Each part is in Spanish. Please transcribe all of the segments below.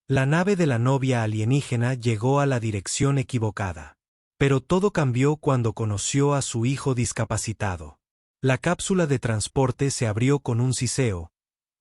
La nave de la novia alienígena llegó a la dirección equivocada. Pero todo cambió cuando conoció a su hijo discapacitado. La cápsula de transporte se abrió con un siseo,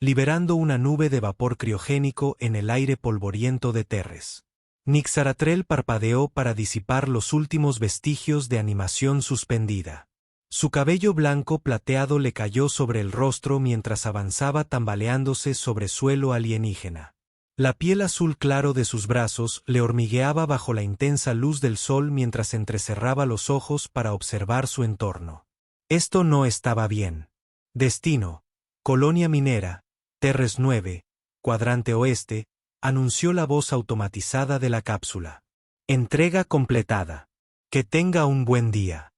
liberando una nube de vapor criogénico en el aire polvoriento de Terres. Nixaratrel parpadeó para disipar los últimos vestigios de animación suspendida. Su cabello blanco plateado le cayó sobre el rostro mientras avanzaba tambaleándose sobre suelo alienígena. La piel azul claro de sus brazos le hormigueaba bajo la intensa luz del sol mientras entrecerraba los ojos para observar su entorno. Esto no estaba bien. Destino, Colonia Minera, Terres 9, Cuadrante Oeste, anunció la voz automatizada de la cápsula. Entrega completada. Que tenga un buen día.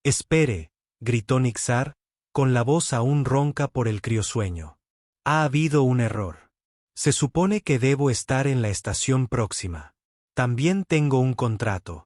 Espere, gritó Nixar, con la voz aún ronca por el criosueño. Ha habido un error. Se supone que debo estar en la estación próxima. También tengo un contrato.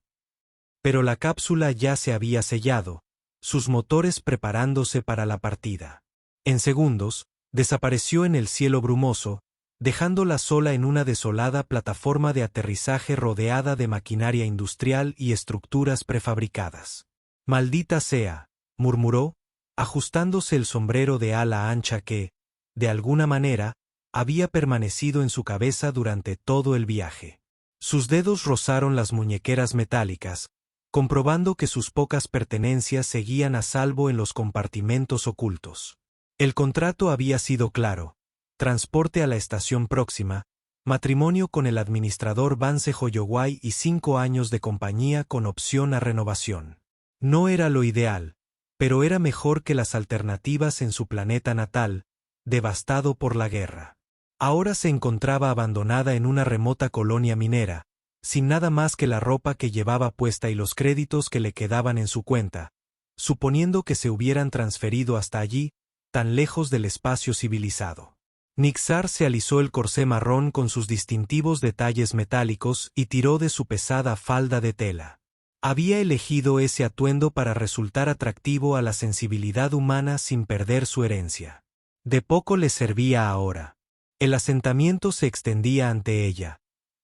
Pero la cápsula ya se había sellado, sus motores preparándose para la partida. En segundos, desapareció en el cielo brumoso, dejándola sola en una desolada plataforma de aterrizaje rodeada de maquinaria industrial y estructuras prefabricadas. «Maldita sea», murmuró, ajustándose el sombrero de ala ancha que, de alguna manera, había permanecido en su cabeza durante todo el viaje. Sus dedos rozaron las muñequeras metálicas, comprobando que sus pocas pertenencias seguían a salvo en los compartimentos ocultos. El contrato había sido claro: transporte a la estación próxima, matrimonio con el administrador Vance Joyoway y 5 años de compañía con opción a renovación. No era lo ideal, pero era mejor que las alternativas en su planeta natal, devastado por la guerra. Ahora se encontraba abandonada en una remota colonia minera, sin nada más que la ropa que llevaba puesta y los créditos que le quedaban en su cuenta, suponiendo que se hubieran transferido hasta allí, tan lejos del espacio civilizado. Nixar se alisó el corsé marrón con sus distintivos detalles metálicos y tiró de su pesada falda de tela. Había elegido ese atuendo para resultar atractivo a la sensibilidad humana sin perder su herencia. De poco le servía ahora. El asentamiento se extendía ante ella.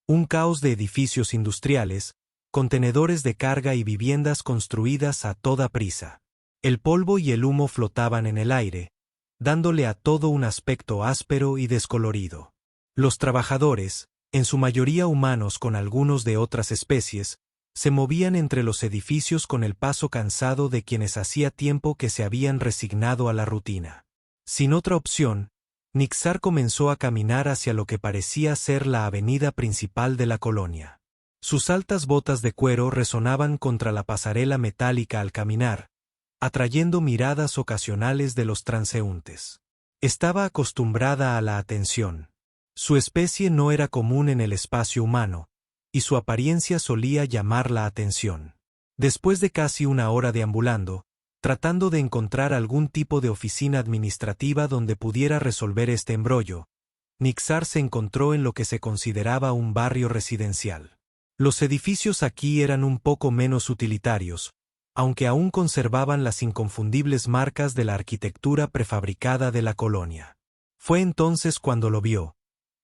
Un caos de edificios industriales, contenedores de carga y viviendas construidas a toda prisa. El polvo y el humo flotaban en el aire, dándole a todo un aspecto áspero y descolorido. Los trabajadores, en su mayoría humanos con algunos de otras especies, se movían entre los edificios con el paso cansado de quienes hacía tiempo que se habían resignado a la rutina. Sin otra opción, Nixar comenzó a caminar hacia lo que parecía ser la avenida principal de la colonia. Sus altas botas de cuero resonaban contra la pasarela metálica al caminar, atrayendo miradas ocasionales de los transeúntes. Estaba acostumbrada a la atención. Su especie no era común en el espacio humano, y su apariencia solía llamar la atención. Después de casi una hora deambulando, tratando de encontrar algún tipo de oficina administrativa donde pudiera resolver este embrollo, Nixar se encontró en lo que se consideraba un barrio residencial. Los edificios aquí eran un poco menos utilitarios, aunque aún conservaban las inconfundibles marcas de la arquitectura prefabricada de la colonia. Fue entonces cuando lo vio: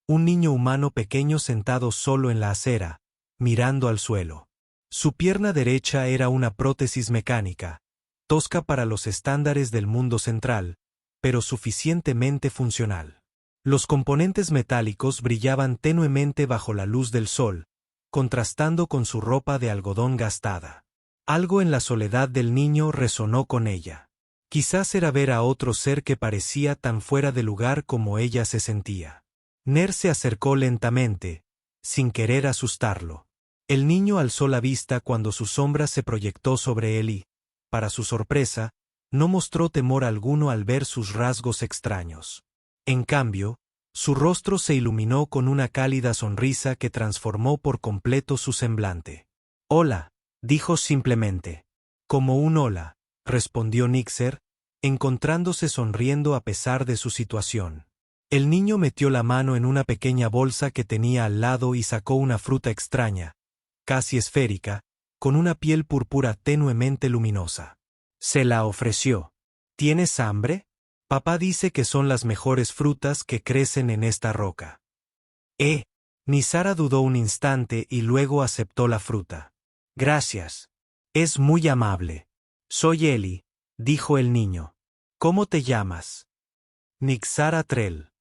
un niño humano pequeño sentado solo en la acera, mirando al suelo. Su pierna derecha era una prótesis mecánica, tosca para los estándares del mundo central, pero suficientemente funcional. Los componentes metálicos brillaban tenuemente bajo la luz del sol, contrastando con su ropa de algodón gastada. Algo en la soledad del niño resonó con ella. Quizás era ver a otro ser que parecía tan fuera de lugar como ella se sentía. Ner se acercó lentamente, sin querer asustarlo. El niño alzó la vista cuando su sombra se proyectó sobre él y, para su sorpresa, no mostró temor alguno al ver sus rasgos extraños. En cambio, su rostro se iluminó con una cálida sonrisa que transformó por completo su semblante. «Hola», dijo simplemente. «Como un hola», respondió Nixar, encontrándose sonriendo a pesar de su situación. El niño metió la mano en una pequeña bolsa que tenía al lado y sacó una fruta extraña, casi esférica, con una piel púrpura tenuemente luminosa. Se la ofreció. «¿Tienes hambre? Papá dice que son las mejores frutas que crecen en esta roca». Nisara dudó un instante y luego aceptó la fruta. Gracias. Es muy amable. Soy Eli, dijo el niño. ¿Cómo te llamas? Nixara Trell.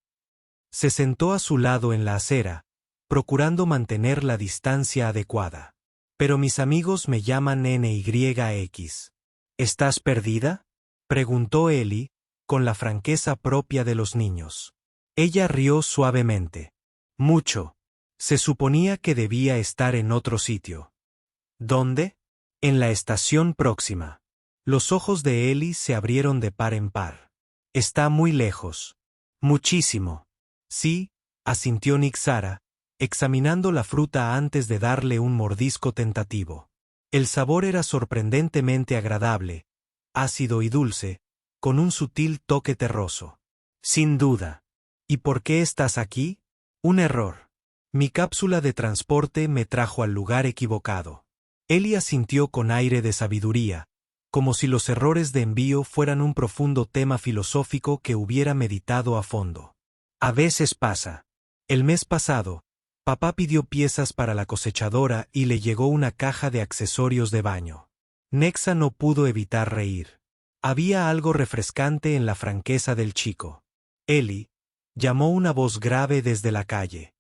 Se sentó a su lado en la acera, procurando mantener la distancia adecuada. Pero mis amigos me llaman NYX. ¿Estás perdida? Preguntó Eli, con la franqueza propia de los niños. Ella rió suavemente. Mucho. Se suponía que debía estar en otro sitio. ¿Dónde? En la estación próxima. Los ojos de Eli se abrieron de par en par. Está muy lejos. Muchísimo. Sí, asintió Nixara, examinando la fruta antes de darle un mordisco tentativo. El sabor era sorprendentemente agradable, ácido y dulce, con un sutil toque terroso. Sin duda. ¿Y por qué estás aquí? Un error. Mi cápsula de transporte me trajo al lugar equivocado. Eli asintió con aire de sabiduría, como si los errores de envío fueran un profundo tema filosófico que hubiera meditado a fondo. A veces pasa. El mes pasado, papá pidió piezas para la cosechadora y le llegó una caja de accesorios de baño. Nexa no pudo evitar reír. Había algo refrescante en la franqueza del chico. Eli, llamó una voz grave desde la calle.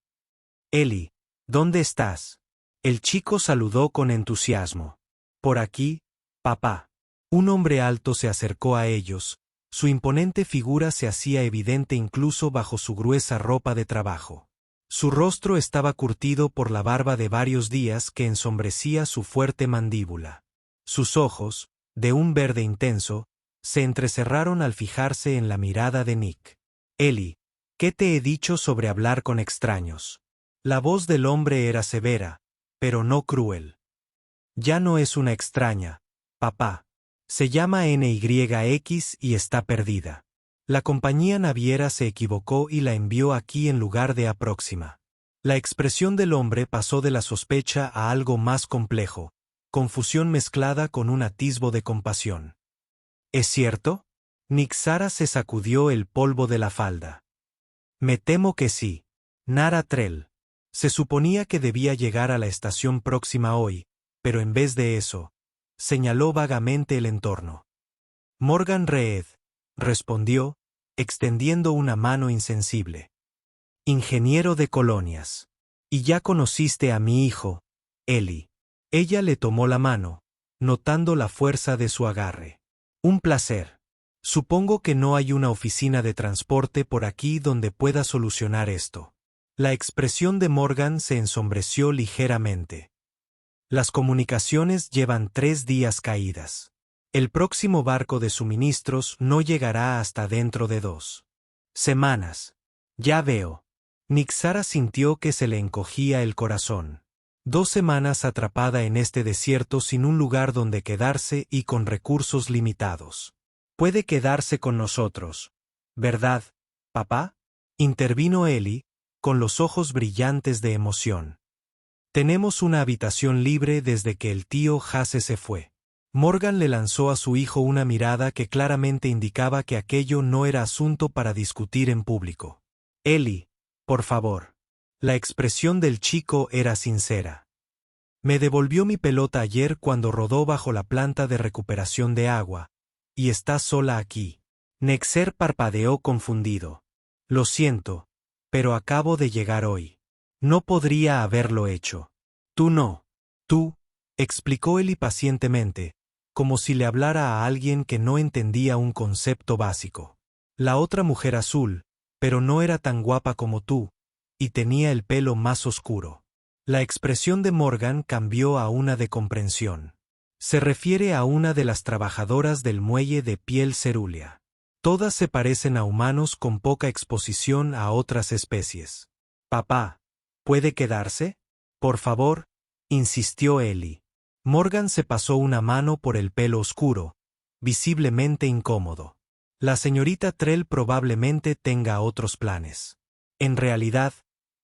Eli, ¿dónde estás? El chico saludó con entusiasmo. Por aquí, papá. Un hombre alto se acercó a ellos, su imponente figura se hacía evidente incluso bajo su gruesa ropa de trabajo. Su rostro estaba curtido por la barba de varios días que ensombrecía su fuerte mandíbula. Sus ojos, de un verde intenso, se entrecerraron al fijarse en la mirada de Nick. Eli, ¿qué te he dicho sobre hablar con extraños? La voz del hombre era severa, pero no cruel. Ya no es una extraña, papá. Se llama NYX y está perdida. La compañía naviera se equivocó y la envió aquí en lugar de a Próxima. La expresión del hombre pasó de la sospecha a algo más complejo, confusión mezclada con un atisbo de compasión. ¿Es cierto? Nixara se sacudió el polvo de la falda. Me temo que sí. Nara Trell. Se suponía que debía llegar a la estación próxima hoy, pero en vez de eso, señaló vagamente el entorno. Morgan Reed, respondió, extendiendo una mano insensible. Ingeniero de colonias. Y ya conociste a mi hijo, Eli. Ella le tomó la mano, notando la fuerza de su agarre. Un placer. Supongo que no hay una oficina de transporte por aquí donde pueda solucionar esto. La expresión de Morgan se ensombreció ligeramente. Las comunicaciones llevan 3 días caídas. El próximo barco de suministros no llegará hasta dentro de 2 semanas. Ya veo. Nixara sintió que se le encogía el corazón. 2 semanas atrapada en este desierto sin un lugar donde quedarse y con recursos limitados. Puede quedarse con nosotros, ¿verdad, papá? Intervino Eli, con los ojos brillantes de emoción. Tenemos una habitación libre desde que el tío Hase se fue. Morgan le lanzó a su hijo una mirada que claramente indicaba que aquello no era asunto para discutir en público. Eli, por favor. La expresión del chico era sincera. Me devolvió mi pelota ayer cuando rodó bajo la planta de recuperación de agua, y está sola aquí. Nexer parpadeó confundido. Lo siento, pero acabo de llegar hoy. No podría haberlo hecho. Tú no. Tú, explicó Eli pacientemente, como si le hablara a alguien que no entendía un concepto básico. La otra mujer azul, pero no era tan guapa como tú, y tenía el pelo más oscuro. La expresión de Morgan cambió a una de comprensión. Se refiere a una de las trabajadoras del muelle de piel cerúlea. Todas se parecen a humanos con poca exposición a otras especies. Papá, ¿puede quedarse? Por favor, insistió Eli. Morgan se pasó una mano por el pelo oscuro, visiblemente incómodo. La señorita Trell probablemente tenga otros planes. En realidad,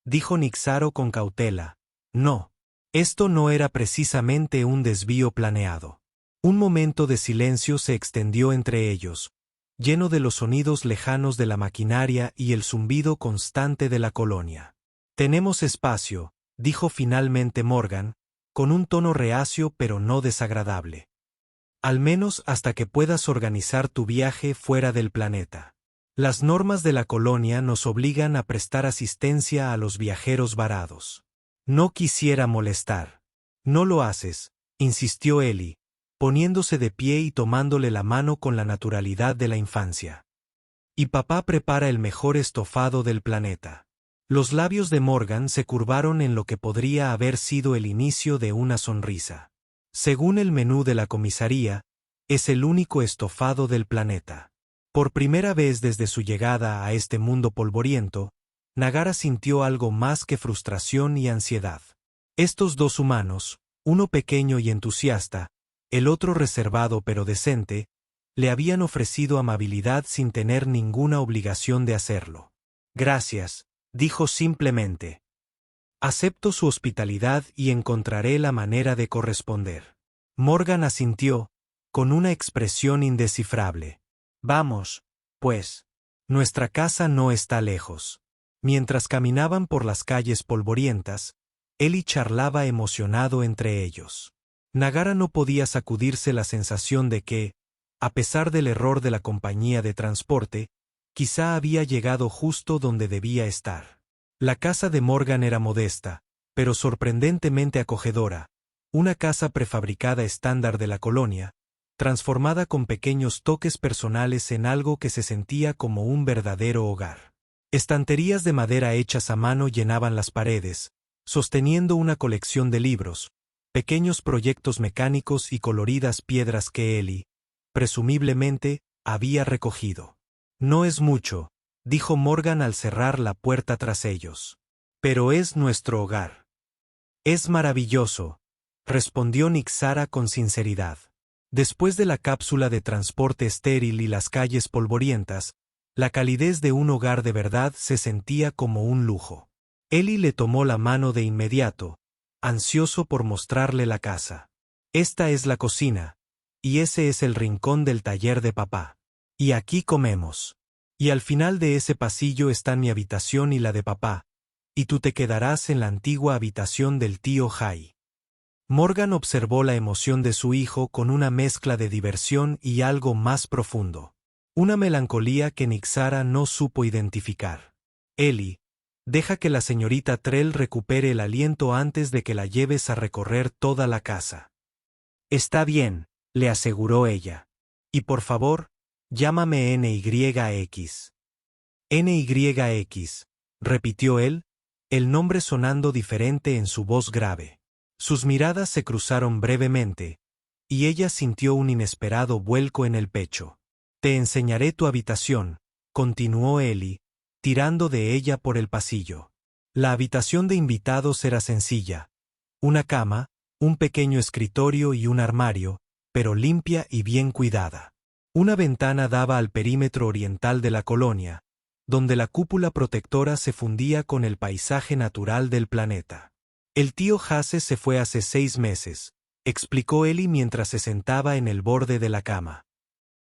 dijo Nixaro con cautela, no. Esto no era precisamente un desvío planeado. Un momento de silencio se extendió entre ellos, lleno de los sonidos lejanos de la maquinaria y el zumbido constante de la colonia. Tenemos espacio, dijo finalmente Morgan, con un tono reacio pero no desagradable. Al menos hasta que puedas organizar tu viaje fuera del planeta. Las normas de la colonia nos obligan a prestar asistencia a los viajeros varados. No quisiera molestar. No lo haces, insistió Ellie, poniéndose de pie y tomándole la mano con la naturalidad de la infancia. Y papá prepara el mejor estofado del planeta. Los labios de Morgan se curvaron en lo que podría haber sido el inicio de una sonrisa. Según el menú de la comisaría, es el único estofado del planeta. Por primera vez desde su llegada a este mundo polvoriento, Nagara sintió algo más que frustración y ansiedad. Estos dos humanos, uno pequeño y entusiasta, el otro reservado pero decente, le habían ofrecido amabilidad sin tener ninguna obligación de hacerlo. Gracias, dijo simplemente. Acepto su hospitalidad y encontraré la manera de corresponder. Morgan asintió, con una expresión indescifrable. Vamos, pues. Nuestra casa no está lejos. Mientras caminaban por las calles polvorientas, Ellie charlaba emocionado entre ellos. Nagara no podía sacudirse la sensación de que, a pesar del error de la compañía de transporte, quizá había llegado justo donde debía estar. La casa de Morgan era modesta, pero sorprendentemente acogedora, una casa prefabricada estándar de la colonia, transformada con pequeños toques personales en algo que se sentía como un verdadero hogar. Estanterías de madera hechas a mano llenaban las paredes, sosteniendo una colección de libros, pequeños proyectos mecánicos y coloridas piedras que Ellie, presumiblemente, había recogido. No es mucho, dijo Morgan al cerrar la puerta tras ellos. Pero es nuestro hogar. Es maravilloso, respondió Nixara con sinceridad. Después de la cápsula de transporte estéril y las calles polvorientas, la calidez de un hogar de verdad se sentía como un lujo. Ellie le tomó la mano de inmediato, ansioso por mostrarle la casa. Esta es la cocina, y ese es el rincón del taller de papá. Y aquí comemos. Y al final de ese pasillo están mi habitación y la de papá, y tú te quedarás en la antigua habitación del tío Jai. Morgan observó la emoción de su hijo con una mezcla de diversión y algo más profundo. Una melancolía que Nixara no supo identificar. Ellie, deja que la señorita Trell recupere el aliento antes de que la lleves a recorrer toda la casa. Está bien, le aseguró ella. Y por favor, llámame NYX. NYX, repitió él, el nombre sonando diferente en su voz grave. Sus miradas se cruzaron brevemente, y ella sintió un inesperado vuelco en el pecho. Te enseñaré tu habitación, continuó Ellie, tirando de ella por el pasillo. La habitación de invitados era sencilla. Una cama, un pequeño escritorio y un armario, pero limpia y bien cuidada. Una ventana daba al perímetro oriental de la colonia, donde la cúpula protectora se fundía con el paisaje natural del planeta. El tío Hasse se fue hace 6 meses, explicó Ellie mientras se sentaba en el borde de la cama.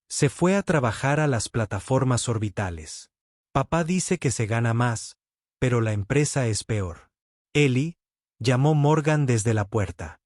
Se fue a trabajar a las plataformas orbitales. Papá dice que se gana más, pero la empresa es peor. Ellie, llamó Morgan desde la puerta.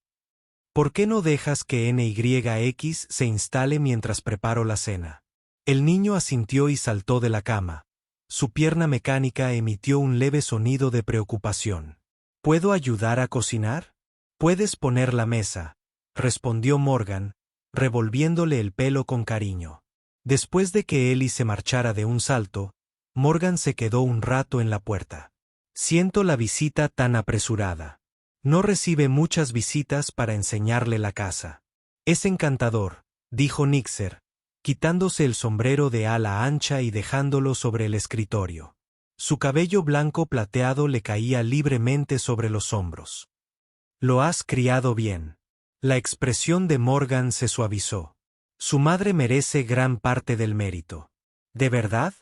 ¿Por qué no dejas que NYX se instale mientras preparo la cena? El niño asintió y saltó de la cama. Su pierna mecánica emitió un leve sonido de preocupación. ¿Puedo ayudar a cocinar? Puedes poner la mesa, respondió Morgan, revolviéndole el pelo con cariño. Después de que Ellie se marchara de un salto, Morgan se quedó un rato en la puerta. Siento la visita tan apresurada. No recibe muchas visitas para enseñarle la casa. Es encantador, dijo Nixer, quitándose el sombrero de ala ancha y dejándolo sobre el escritorio. Su cabello blanco plateado le caía libremente sobre los hombros. Lo has criado bien. La expresión de Morgan se suavizó. Su madre merece gran parte del mérito. ¿De verdad?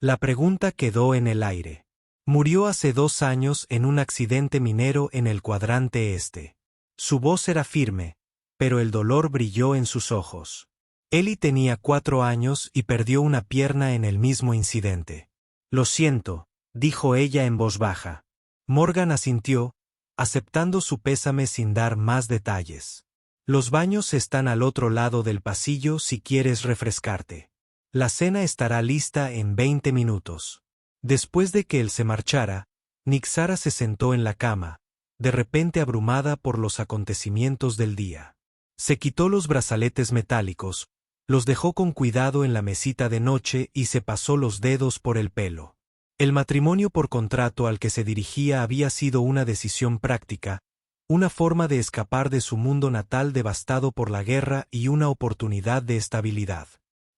La pregunta quedó en el aire. Murió hace 2 años en un accidente minero en el cuadrante este. Su voz era firme, pero el dolor brilló en sus ojos. Ellie tenía 4 años y perdió una pierna en el mismo incidente. Lo siento, dijo ella en voz baja. Morgan asintió, aceptando su pésame sin dar más detalles. Los baños están al otro lado del pasillo si quieres refrescarte. La cena estará lista en 20 minutos. Después de que él se marchara, Nixara se sentó en la cama, de repente abrumada por los acontecimientos del día. Se quitó los brazaletes metálicos, los dejó con cuidado en la mesita de noche y se pasó los dedos por el pelo. El matrimonio por contrato al que se dirigía había sido una decisión práctica, una forma de escapar de su mundo natal devastado por la guerra y una oportunidad de estabilidad.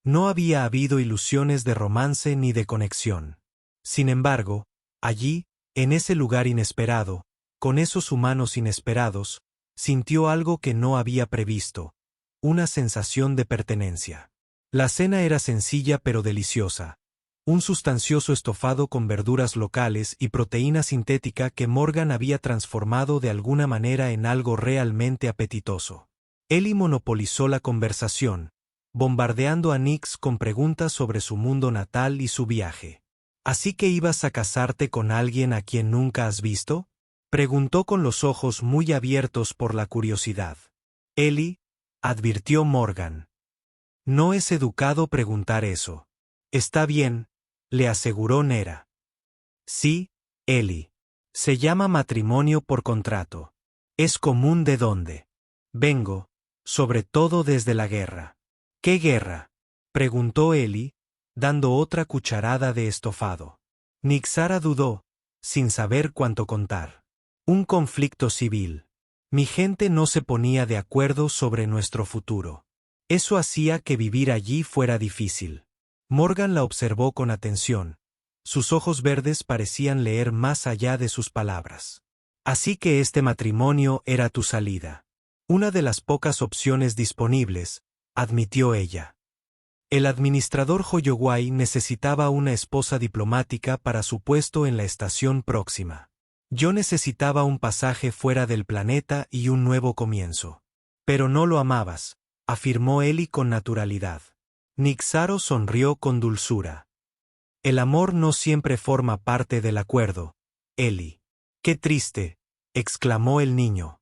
No había habido ilusiones de romance ni de conexión. Sin embargo, allí, en ese lugar inesperado, con esos humanos inesperados, sintió algo que no había previsto, una sensación de pertenencia. La cena era sencilla pero deliciosa. Un sustancioso estofado con verduras locales y proteína sintética que Morgan había transformado de alguna manera en algo realmente apetitoso. Ellie monopolizó la conversación, bombardeando a Nix con preguntas sobre su mundo natal y su viaje. ¿Así que ibas a casarte con alguien a quien nunca has visto? Preguntó con los ojos muy abiertos por la curiosidad. Ellie, advirtió Morgan. No es educado preguntar eso. Está bien, le aseguró Nera. Sí, Ellie. Se llama matrimonio por contrato. Es común de dónde. Vengo, sobre todo desde la guerra. ¿Qué guerra? Preguntó Ellie, dando otra cucharada de estofado. Nixara dudó, sin saber cuánto contar. Un conflicto civil. Mi gente no se ponía de acuerdo sobre nuestro futuro. Eso hacía que vivir allí fuera difícil. Morgan la observó con atención. Sus ojos verdes parecían leer más allá de sus palabras. Así que este matrimonio era tu salida. Una de las pocas opciones disponibles, admitió ella. El administrador Hoyoway necesitaba una esposa diplomática para su puesto en la estación próxima. Yo necesitaba un pasaje fuera del planeta y un nuevo comienzo. Pero no lo amabas, afirmó Ellie con naturalidad. Nixaro sonrió con dulzura. El amor no siempre forma parte del acuerdo, Ellie. ¡Qué triste!, exclamó el niño.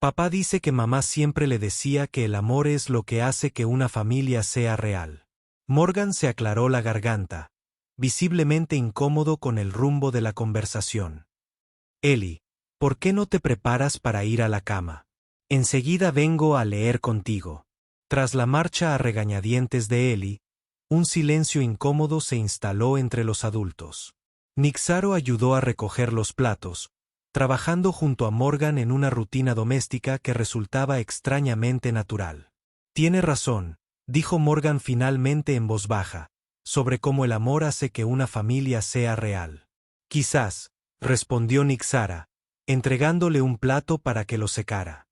Papá dice que mamá siempre le decía que el amor es lo que hace que una familia sea real. Morgan se aclaró la garganta, visiblemente incómodo con el rumbo de la conversación. Ellie, ¿por qué no te preparas para ir a la cama? Enseguida vengo a leer contigo. Tras la marcha a regañadientes de Ellie, un silencio incómodo se instaló entre los adultos. Nixaro ayudó a recoger los platos, trabajando junto a Morgan en una rutina doméstica que resultaba extrañamente natural. Tiene razón, dijo Morgan finalmente en voz baja, sobre cómo el amor hace que una familia sea real. Quizás, respondió Nixara, entregándole un plato para que lo secara.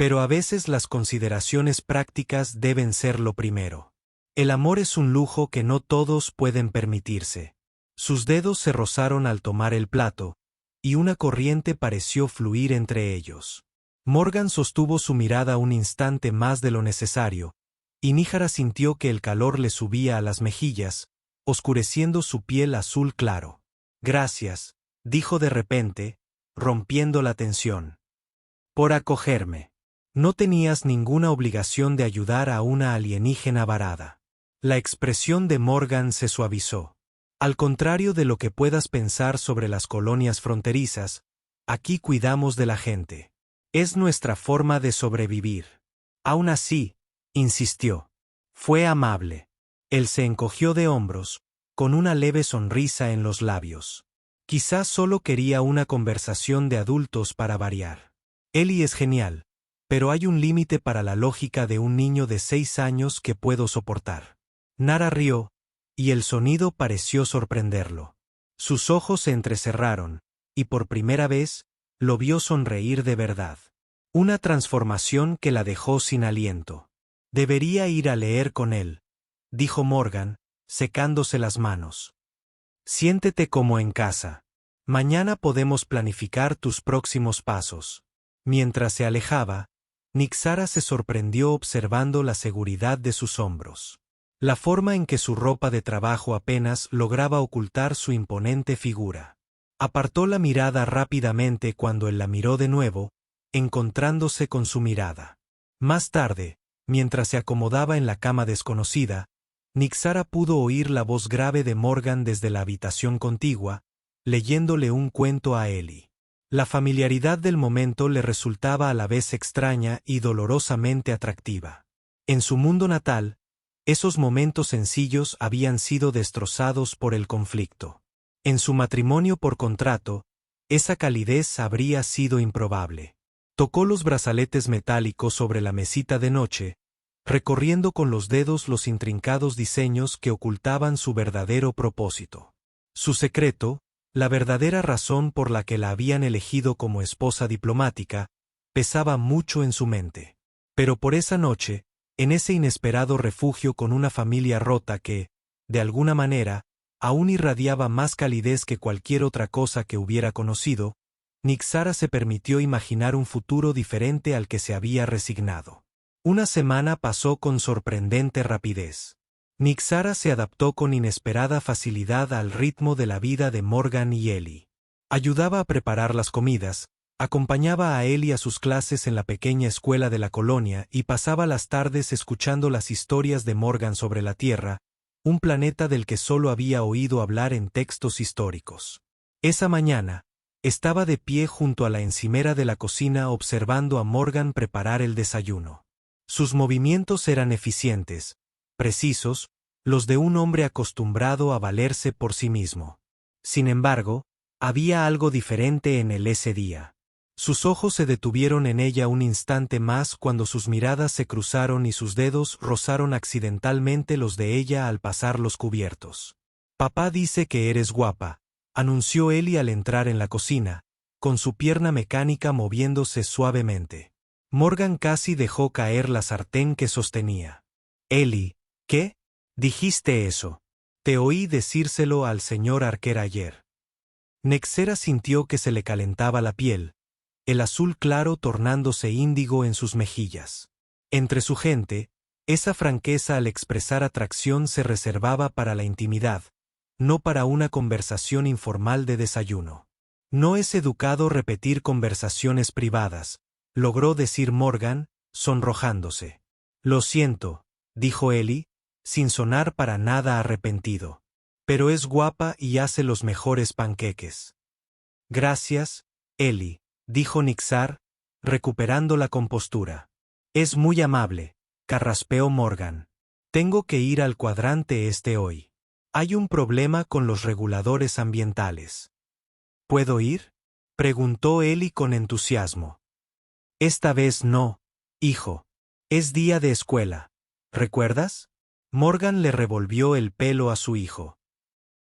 Pero a veces las consideraciones prácticas deben ser lo primero. El amor es un lujo que no todos pueden permitirse. Sus dedos se rozaron al tomar el plato, y una corriente pareció fluir entre ellos. Morgan sostuvo su mirada un instante más de lo necesario, y Níjara sintió que el calor le subía a las mejillas, oscureciendo su piel azul claro. Gracias, dijo de repente, rompiendo la tensión. Por acogerme. No tenías ninguna obligación de ayudar a una alienígena varada. La expresión de Morgan se suavizó. Al contrario de lo que puedas pensar sobre las colonias fronterizas, aquí cuidamos de la gente. Es nuestra forma de sobrevivir. Aún así, insistió. Fue amable. Él se encogió de hombros, con una leve sonrisa en los labios. Quizás solo quería una conversación de adultos para variar. Ellie es genial, pero hay un límite para la lógica de un niño de 6 años que puedo soportar. Nara rió, y el sonido pareció sorprenderlo. Sus ojos se entrecerraron, y por primera vez, lo vio sonreír de verdad. Una transformación que la dejó sin aliento. Debería ir a leer con él, dijo Morgan, secándose las manos. Siéntete como en casa. Mañana podemos planificar tus próximos pasos. Mientras se alejaba, Nixara se sorprendió observando la seguridad de sus hombros. La forma en que su ropa de trabajo apenas lograba ocultar su imponente figura. Apartó la mirada rápidamente cuando él la miró de nuevo, encontrándose con su mirada. Más tarde, mientras se acomodaba en la cama desconocida, Nixara pudo oír la voz grave de Morgan desde la habitación contigua, leyéndole un cuento a Ellie. La familiaridad del momento le resultaba a la vez extraña y dolorosamente atractiva. En su mundo natal, esos momentos sencillos habían sido destrozados por el conflicto. En su matrimonio por contrato, esa calidez habría sido improbable. Tocó los brazaletes metálicos sobre la mesita de noche, recorriendo con los dedos los intrincados diseños que ocultaban su verdadero propósito. Su secreto, la verdadera razón por la que la habían elegido como esposa diplomática, pesaba mucho en su mente. Pero por esa noche, en ese inesperado refugio con una familia rota que, de alguna manera, aún irradiaba más calidez que cualquier otra cosa que hubiera conocido, Nixara se permitió imaginar un futuro diferente al que se había resignado. Una semana pasó con sorprendente rapidez. Nixara se adaptó con inesperada facilidad al ritmo de la vida de Morgan y Ellie. Ayudaba a preparar las comidas, acompañaba a Ellie a sus clases en la pequeña escuela de la colonia y pasaba las tardes escuchando las historias de Morgan sobre la Tierra, un planeta del que solo había oído hablar en textos históricos. Esa mañana, estaba de pie junto a la encimera de la cocina observando a Morgan preparar el desayuno. Sus movimientos eran eficientes, precisos, los de un hombre acostumbrado a valerse por sí mismo. Sin embargo, había algo diferente en él ese día. Sus ojos se detuvieron en ella un instante más cuando sus miradas se cruzaron y sus dedos rozaron accidentalmente los de ella al pasar los cubiertos. «Papá dice que eres guapa», anunció Ellie al entrar en la cocina, con su pierna mecánica moviéndose suavemente. Morgan casi dejó caer la sartén que sostenía. «Ellie, ¿qué? Dijiste eso. Te oí decírselo al señor Archer ayer». Nexera sintió que se le calentaba la piel, el azul claro tornándose índigo en sus mejillas. Entre su gente, esa franqueza al expresar atracción se reservaba para la intimidad, no para una conversación informal de desayuno. «No es educado repetir conversaciones privadas», logró decir Morgan, sonrojándose. «Lo siento», dijo Ellie, sin sonar para nada arrepentido. «Pero es guapa y hace los mejores panqueques». «Gracias, Ellie», dijo Nixar, recuperando la compostura. «Es muy amable», carraspeó Morgan. «Tengo que ir al cuadrante este hoy. Hay un problema con los reguladores ambientales». «¿Puedo ir?», preguntó Ellie con entusiasmo. «Esta vez no, hijo. Es día de escuela. ¿Recuerdas?». Morgan le revolvió el pelo a su hijo.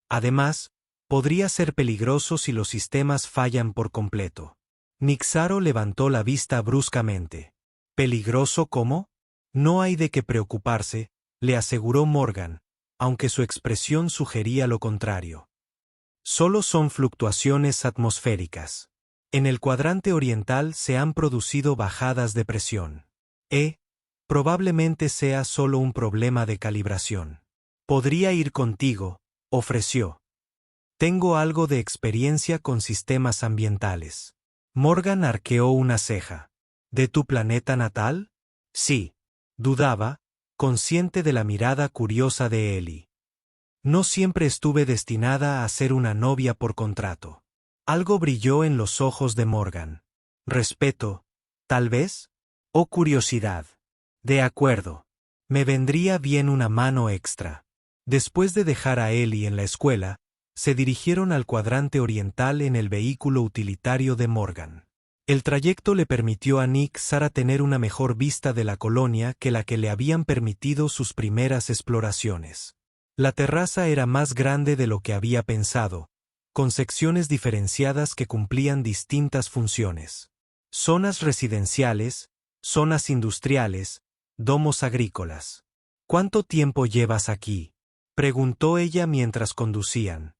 «Además, podría ser peligroso si los sistemas fallan por completo». Nixaro levantó la vista bruscamente. «¿Peligroso cómo?». «No hay de qué preocuparse», le aseguró Morgan, aunque su expresión sugería lo contrario. «Solo son fluctuaciones atmosféricas. En el cuadrante oriental se han producido bajadas de presión. Probablemente sea solo un problema de calibración. Podría ir contigo», ofreció. «Tengo algo de experiencia con sistemas ambientales». Morgan arqueó una ceja. «¿De tu planeta natal?». «Sí», dudaba, consciente de la mirada curiosa de Ellie. «No siempre estuve destinada a ser una novia por contrato». Algo brilló en los ojos de Morgan. «Respeto, tal vez, o curiosidad». «De acuerdo. Me vendría bien una mano extra». Después de dejar a Ellie en la escuela, se dirigieron al cuadrante oriental en el vehículo utilitario de Morgan. El trayecto le permitió a Nick Sara tener una mejor vista de la colonia que la que le habían permitido sus primeras exploraciones. La terraza era más grande de lo que había pensado, con secciones diferenciadas que cumplían distintas funciones. Zonas residenciales, zonas industriales, domos agrícolas. «¿Cuánto tiempo llevas aquí?», preguntó ella mientras conducían.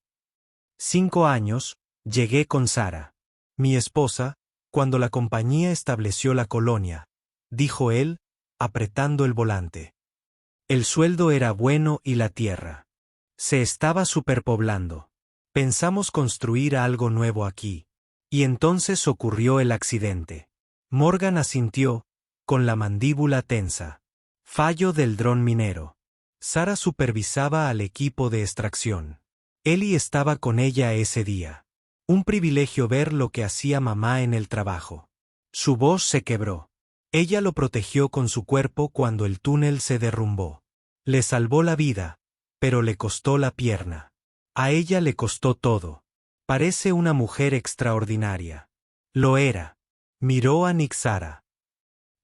5 años, llegué con Sara. Mi esposa, cuando la compañía estableció la colonia», dijo él, apretando el volante. «El sueldo era bueno y la tierra. Se estaba superpoblando. Pensamos construir algo nuevo aquí. Y entonces ocurrió el accidente. Morgan asintió, con la mandíbula tensa. Fallo del dron minero. Sara supervisaba al equipo de extracción. Ellie estaba con ella ese día. Un privilegio ver lo que hacía mamá en el trabajo. Su voz se quebró. Ella lo protegió con su cuerpo cuando el túnel se derrumbó. Le salvó la vida, pero le costó la pierna. A ella le costó todo. Parece una mujer extraordinaria. Lo era. Miró a Nixara.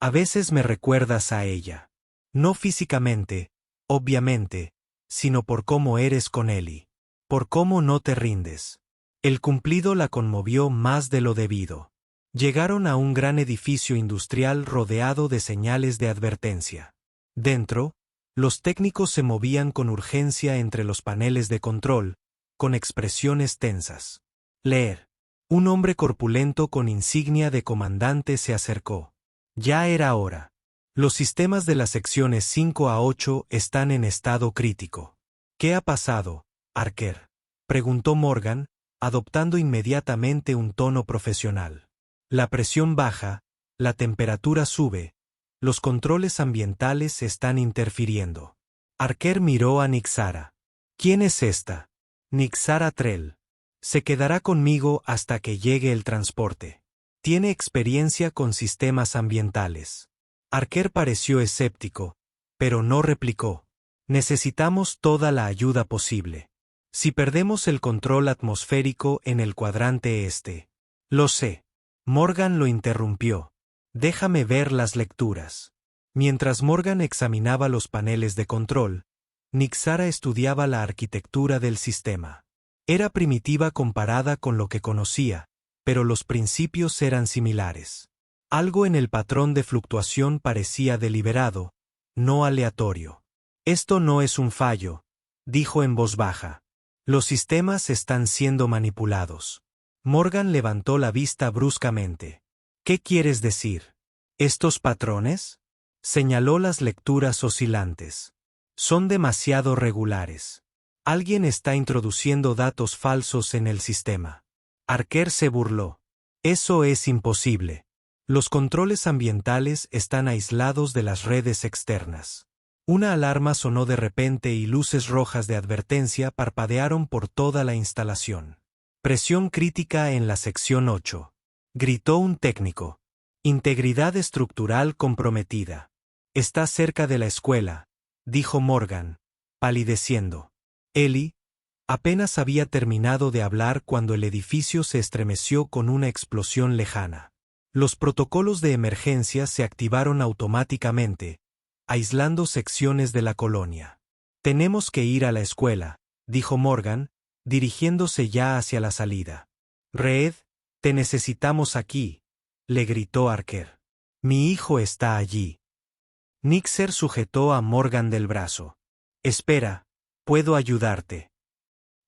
A veces me recuerdas a ella. No físicamente, obviamente, sino por cómo eres con Ellie. Por cómo no te rindes. El cumplido la conmovió más de lo debido. Llegaron a un gran edificio industrial rodeado de señales de advertencia. Dentro, los técnicos se movían con urgencia entre los paneles de control, con expresiones tensas. Leer. Un hombre corpulento con insignia de comandante se acercó. Ya era hora. Los sistemas de las secciones 5 a 8 están en estado crítico. ¿Qué ha pasado, Archer?, preguntó Morgan, adoptando inmediatamente un tono profesional. La presión baja, la temperatura sube, los controles ambientales están interfiriendo. Archer miró a Nixara. ¿Quién es esta? Nixara Trell. Se quedará conmigo hasta que llegue el transporte. Tiene experiencia con sistemas ambientales. Archer pareció escéptico, pero no replicó. Necesitamos toda la ayuda posible. Si perdemos el control atmosférico en el cuadrante este. Lo sé. Morgan lo interrumpió. Déjame ver las lecturas. Mientras Morgan examinaba los paneles de control, Nixara estudiaba la arquitectura del sistema. Era primitiva comparada con lo que conocía, pero los principios eran similares. Algo en el patrón de fluctuación parecía deliberado, no aleatorio. Esto no es un fallo, dijo en voz baja. Los sistemas están siendo manipulados. Morgan levantó la vista bruscamente. ¿Qué quieres decir? ¿Estos patrones? Señaló las lecturas oscilantes. Son demasiado regulares. Alguien está introduciendo datos falsos en el sistema. Archer se burló. Eso es imposible. Los controles ambientales están aislados de las redes externas. Una alarma sonó de repente y luces rojas de advertencia parpadearon por toda la instalación. Presión crítica en la sección 8. Gritó un técnico. Integridad estructural comprometida. Está cerca de la escuela, dijo Morgan, palideciendo. Ellie apenas había terminado de hablar cuando el edificio se estremeció con una explosión lejana. Los protocolos de emergencia se activaron automáticamente, aislando secciones de la colonia. Tenemos que ir a la escuela, dijo Morgan, dirigiéndose ya hacia la salida. Reed, te necesitamos aquí, le gritó Archer. Mi hijo está allí. Nixer sujetó a Morgan del brazo. Espera, puedo ayudarte.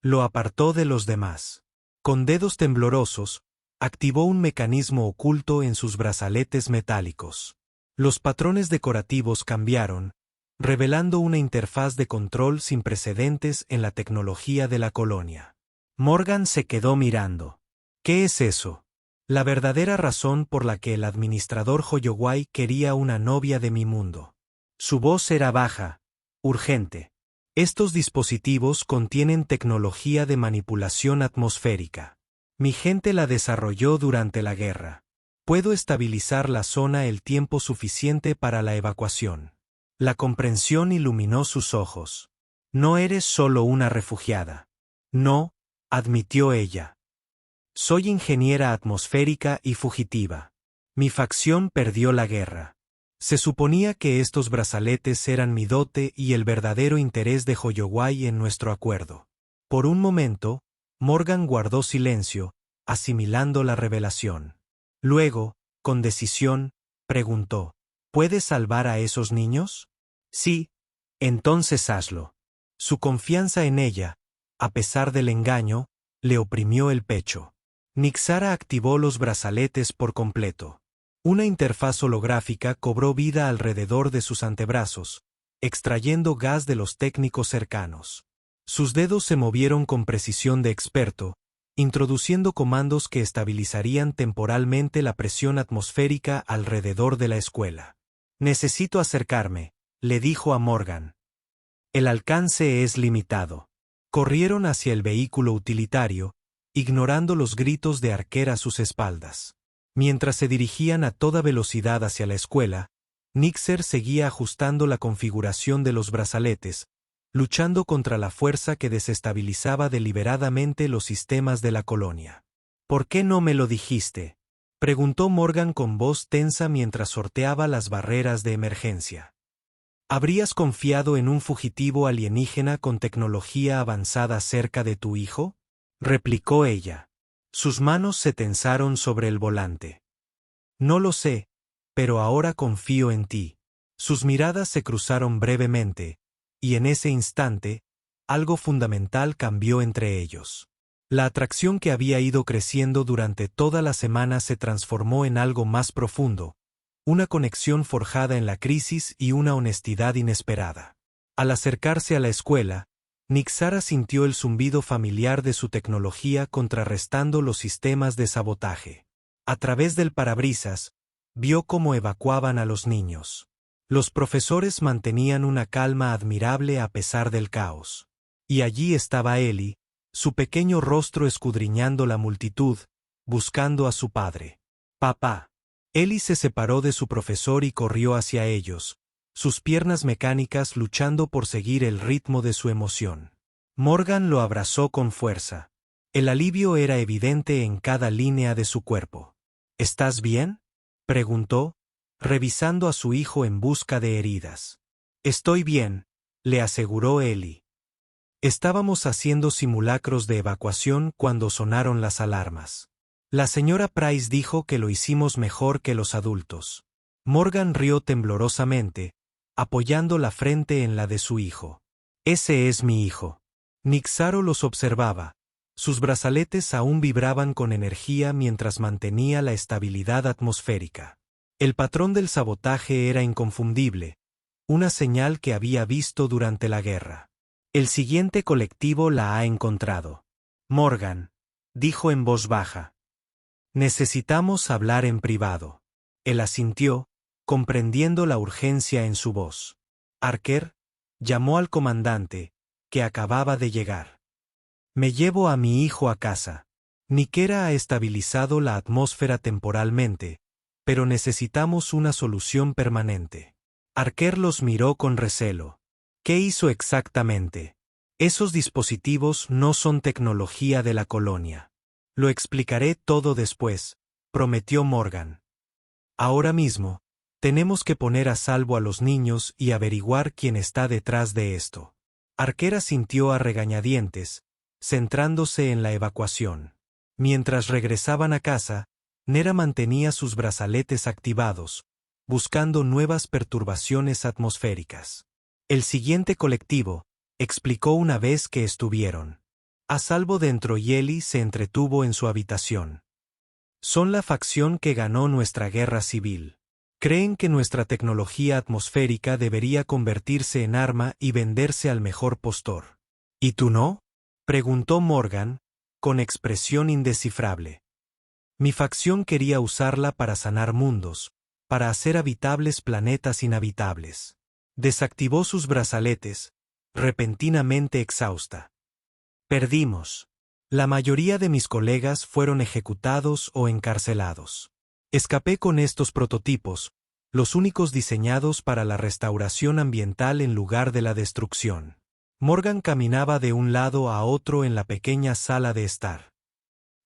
Lo apartó de los demás. Con dedos temblorosos, activó un mecanismo oculto en sus brazaletes metálicos. Los patrones decorativos cambiaron, revelando una interfaz de control sin precedentes en la tecnología de la colonia. Morgan se quedó mirando. ¿Qué es eso? La verdadera razón por la que el administrador Holloway quería una novia de mi mundo. Su voz era baja, urgente. Estos dispositivos contienen tecnología de manipulación atmosférica. Mi gente la desarrolló durante la guerra. Puedo estabilizar la zona el tiempo suficiente para la evacuación. La comprensión iluminó sus ojos. No eres solo una refugiada. No, admitió ella. Soy ingeniera atmosférica y fugitiva. Mi facción perdió la guerra. Se suponía que estos brazaletes eran mi dote y el verdadero interés de Holloway en nuestro acuerdo. Por un momento, Morgan guardó silencio, asimilando la revelación. Luego, con decisión, preguntó, ¿puedes salvar a esos niños? Sí, entonces hazlo. Su confianza en ella, a pesar del engaño, le oprimió el pecho. Nixara activó los brazaletes por completo. Una interfaz holográfica cobró vida alrededor de sus antebrazos, extrayendo gas de los técnicos cercanos. Sus dedos se movieron con precisión de experto, introduciendo comandos que estabilizarían temporalmente la presión atmosférica alrededor de la escuela. Necesito acercarme, le dijo a Morgan. El alcance es limitado. Corrieron hacia el vehículo utilitario, ignorando los gritos de Archer a sus espaldas. Mientras se dirigían a toda velocidad hacia la escuela, Nixer seguía ajustando la configuración de los brazaletes, luchando contra la fuerza que desestabilizaba deliberadamente los sistemas de la colonia. ¿Por qué no me lo dijiste?, preguntó Morgan con voz tensa mientras sorteaba las barreras de emergencia. ¿Habrías confiado en un fugitivo alienígena con tecnología avanzada cerca de tu hijo?, replicó ella. Sus manos se tensaron sobre el volante. No lo sé, pero ahora confío en ti. Sus miradas se cruzaron brevemente, y en ese instante, algo fundamental cambió entre ellos. La atracción que había ido creciendo durante toda la semana se transformó en algo más profundo, una conexión forjada en la crisis y una honestidad inesperada. Al acercarse a la escuela, Nixara sintió el zumbido familiar de su tecnología contrarrestando los sistemas de sabotaje. A través del parabrisas, vio cómo evacuaban a los niños. Los profesores mantenían una calma admirable a pesar del caos. Y allí estaba Ellie, su pequeño rostro escudriñando la multitud, buscando a su padre. «Papá». Ellie se separó de su profesor y corrió hacia ellos, sus piernas mecánicas luchando por seguir el ritmo de su emoción. Morgan lo abrazó con fuerza. El alivio era evidente en cada línea de su cuerpo. «¿Estás bien?», preguntó, revisando a su hijo en busca de heridas. «Estoy bien», le aseguró Ellie. Estábamos haciendo simulacros de evacuación cuando sonaron las alarmas. La señora Price dijo que lo hicimos mejor que los adultos. Morgan rió temblorosamente, apoyando la frente en la de su hijo. «Ese es mi hijo». Nixaro los observaba. Sus brazaletes aún vibraban con energía mientras mantenía la estabilidad atmosférica. El patrón del sabotaje era inconfundible, una señal que había visto durante la guerra. «El siguiente colectivo la ha encontrado». «Morgan», dijo en voz baja. «Necesitamos hablar en privado». Él asintió, comprendiendo la urgencia en su voz. Archer llamó al comandante, que acababa de llegar. «Me llevo a mi hijo a casa. Nickera ha estabilizado la atmósfera temporalmente, pero necesitamos una solución permanente». Archer los miró con recelo. «¿Qué hizo exactamente?». «Esos dispositivos no son tecnología de la colonia». «Lo explicaré todo después», prometió Morgan. «Ahora mismo, tenemos que poner a salvo a los niños y averiguar quién está detrás de esto». Archer asintió a regañadientes, centrándose en la evacuación. Mientras regresaban a casa, Nera mantenía sus brazaletes activados, buscando nuevas perturbaciones atmosféricas. «El siguiente colectivo», explicó una vez que estuvieron a salvo dentro y Ellie se entretuvo en su habitación. «Son la facción que ganó nuestra guerra civil. Creen que nuestra tecnología atmosférica debería convertirse en arma y venderse al mejor postor». «¿Y tú no?», preguntó Morgan, con expresión indescifrable. «Mi facción quería usarla para sanar mundos, para hacer habitables planetas inhabitables». Desactivó sus brazaletes, repentinamente exhausta. «Perdimos. La mayoría de mis colegas fueron ejecutados o encarcelados. Escapé con estos prototipos, los únicos diseñados para la restauración ambiental en lugar de la destrucción». Morgan caminaba de un lado a otro en la pequeña sala de estar.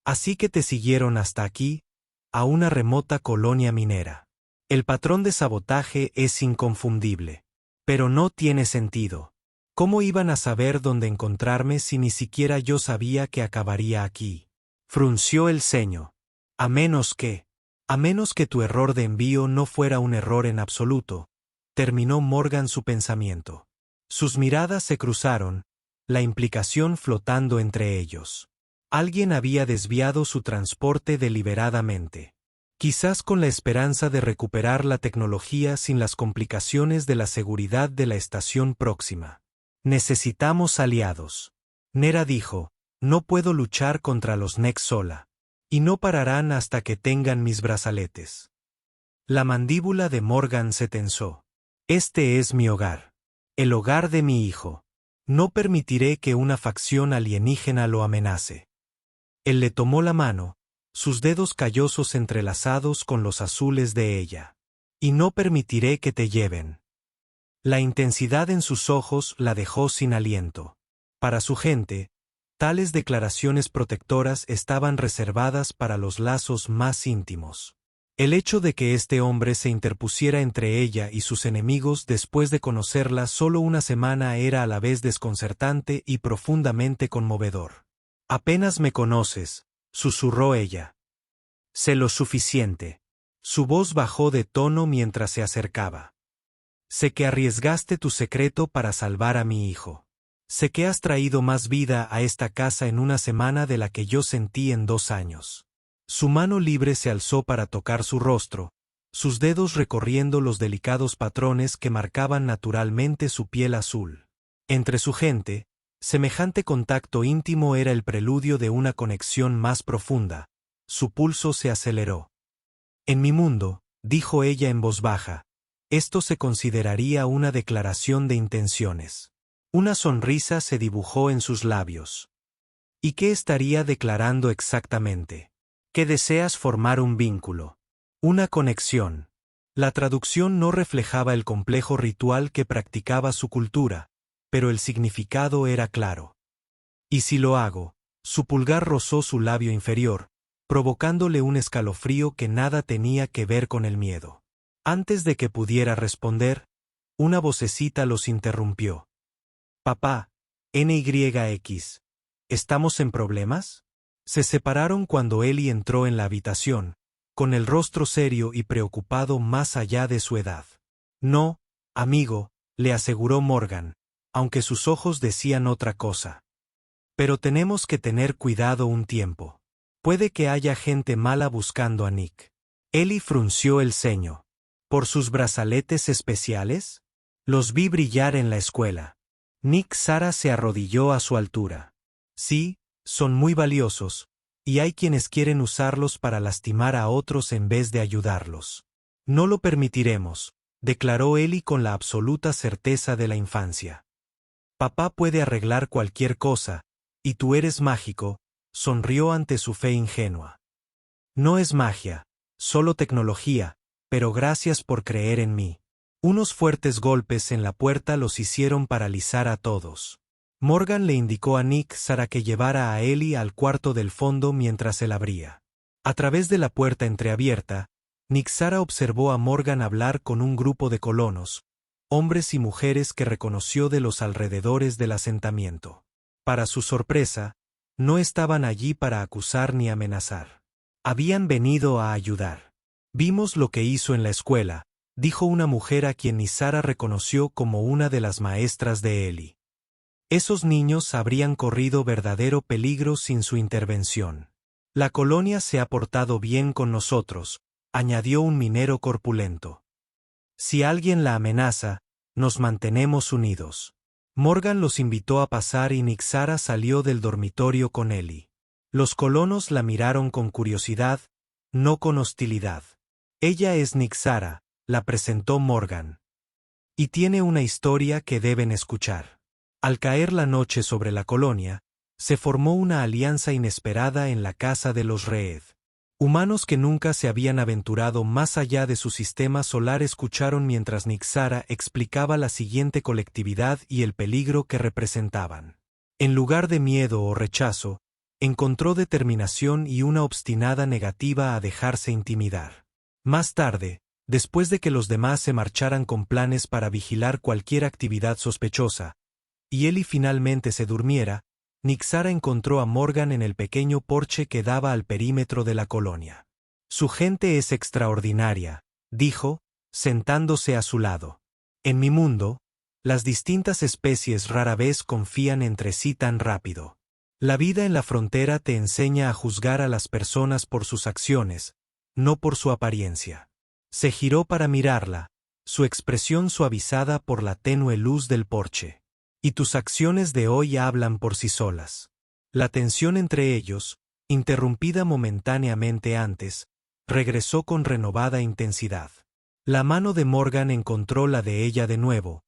«Así que te siguieron hasta aquí, a una remota colonia minera. El patrón de sabotaje es inconfundible. Pero no tiene sentido. ¿Cómo iban a saber dónde encontrarme si ni siquiera yo sabía que acabaría aquí?». Frunció el ceño. A menos que tu error de envío no fuera un error en absoluto», terminó Morgan su pensamiento. Sus miradas se cruzaron, la implicación flotando entre ellos. Alguien había desviado su transporte deliberadamente. Quizás con la esperanza de recuperar la tecnología sin las complicaciones de la seguridad de la estación próxima. «Necesitamos aliados». Nera dijo, no puedo luchar contra los Nex sola. Y no pararán hasta que tengan mis brazaletes. La mandíbula de Morgan se tensó. Este es mi hogar. El hogar de mi hijo. No permitiré que una facción alienígena lo amenace. Él le tomó la mano, sus dedos callosos entrelazados con los azules de ella. Y no permitiré que te lleven. La intensidad en sus ojos la dejó sin aliento. Para su gente, tales declaraciones protectoras estaban reservadas para los lazos más íntimos. El hecho de que este hombre se interpusiera entre ella y sus enemigos después de conocerla solo una semana era a la vez desconcertante y profundamente conmovedor. Apenas me conoces, susurró ella. Sé lo suficiente. Su voz bajó de tono mientras se acercaba. Sé que arriesgaste tu secreto para salvar a mi hijo. Sé que has traído más vida a esta casa en una semana de la que yo sentí en 2 años. Su mano libre se alzó para tocar su rostro, sus dedos recorriendo los delicados patrones que marcaban naturalmente su piel azul. Entre su gente, semejante contacto íntimo era el preludio de una conexión más profunda. Su pulso se aceleró. En mi mundo, dijo ella en voz baja, esto se consideraría una declaración de intenciones. Una sonrisa se dibujó en sus labios. ¿Y qué estaría declarando exactamente? Que deseas formar un vínculo. Una conexión. La traducción no reflejaba el complejo ritual que practicaba su cultura, pero el significado era claro. ¿Y si lo hago? Su pulgar rozó su labio inferior, provocándole un escalofrío que nada tenía que ver con el miedo. Antes de que pudiera responder, una vocecita los interrumpió. Papá, NYX, ¿estamos en problemas? Se separaron cuando Ellie entró en la habitación, con el rostro serio y preocupado más allá de su edad. No, amigo, le aseguró Morgan, aunque sus ojos decían otra cosa. Pero tenemos que tener cuidado un tiempo. Puede que haya gente mala buscando a Nick. Ellie frunció el ceño. ¿Por sus brazaletes especiales? Los vi brillar en la escuela. Nick Sara se arrodilló a su altura. Sí, son muy valiosos, y hay quienes quieren usarlos para lastimar a otros en vez de ayudarlos. No lo permitiremos, declaró Ellie con la absoluta certeza de la infancia. Papá puede arreglar cualquier cosa, y tú eres mágico, sonrió ante su fe ingenua. No es magia, solo tecnología, pero gracias por creer en mí. Unos fuertes golpes en la puerta los hicieron paralizar a todos. Morgan le indicó a Nick Sara que llevara a Ellie al cuarto del fondo mientras él abría. A través de la puerta entreabierta, Nick Sara observó a Morgan hablar con un grupo de colonos, hombres y mujeres que reconoció de los alrededores del asentamiento. Para su sorpresa, no estaban allí para acusar ni amenazar. Habían venido a ayudar. Vimos lo que hizo en la escuela, dijo una mujer a quien Nick Sara reconoció como una de las maestras de Ellie. Esos niños habrían corrido verdadero peligro sin su intervención. La colonia se ha portado bien con nosotros, añadió un minero corpulento. Si alguien la amenaza, nos mantenemos unidos. Morgan los invitó a pasar y Nick Sara salió del dormitorio con Ellie. Los colonos la miraron con curiosidad, no con hostilidad. Ella es Nick Sara, la presentó Morgan. Y tiene una historia que deben escuchar. Al caer la noche sobre la colonia, se formó una alianza inesperada en la casa de los Reed. Humanos que nunca se habían aventurado más allá de su sistema solar escucharon mientras Nick Sara explicaba la siguiente colectividad y el peligro que representaban. En lugar de miedo o rechazo, encontró determinación y una obstinada negativa a dejarse intimidar. Más tarde, después de que los demás se marcharan con planes para vigilar cualquier actividad sospechosa, y Ellie finalmente se durmiera, Nick Sara encontró a Morgan en el pequeño porche que daba al perímetro de la colonia. Su gente es extraordinaria, dijo, sentándose a su lado. En mi mundo, las distintas especies rara vez confían entre sí tan rápido. La vida en la frontera te enseña a juzgar a las personas por sus acciones, no por su apariencia. Se giró para mirarla, su expresión suavizada por la tenue luz del porche. Y tus acciones de hoy hablan por sí solas. La tensión entre ellos, interrumpida momentáneamente antes, regresó con renovada intensidad. La mano de Morgan encontró la de ella de nuevo,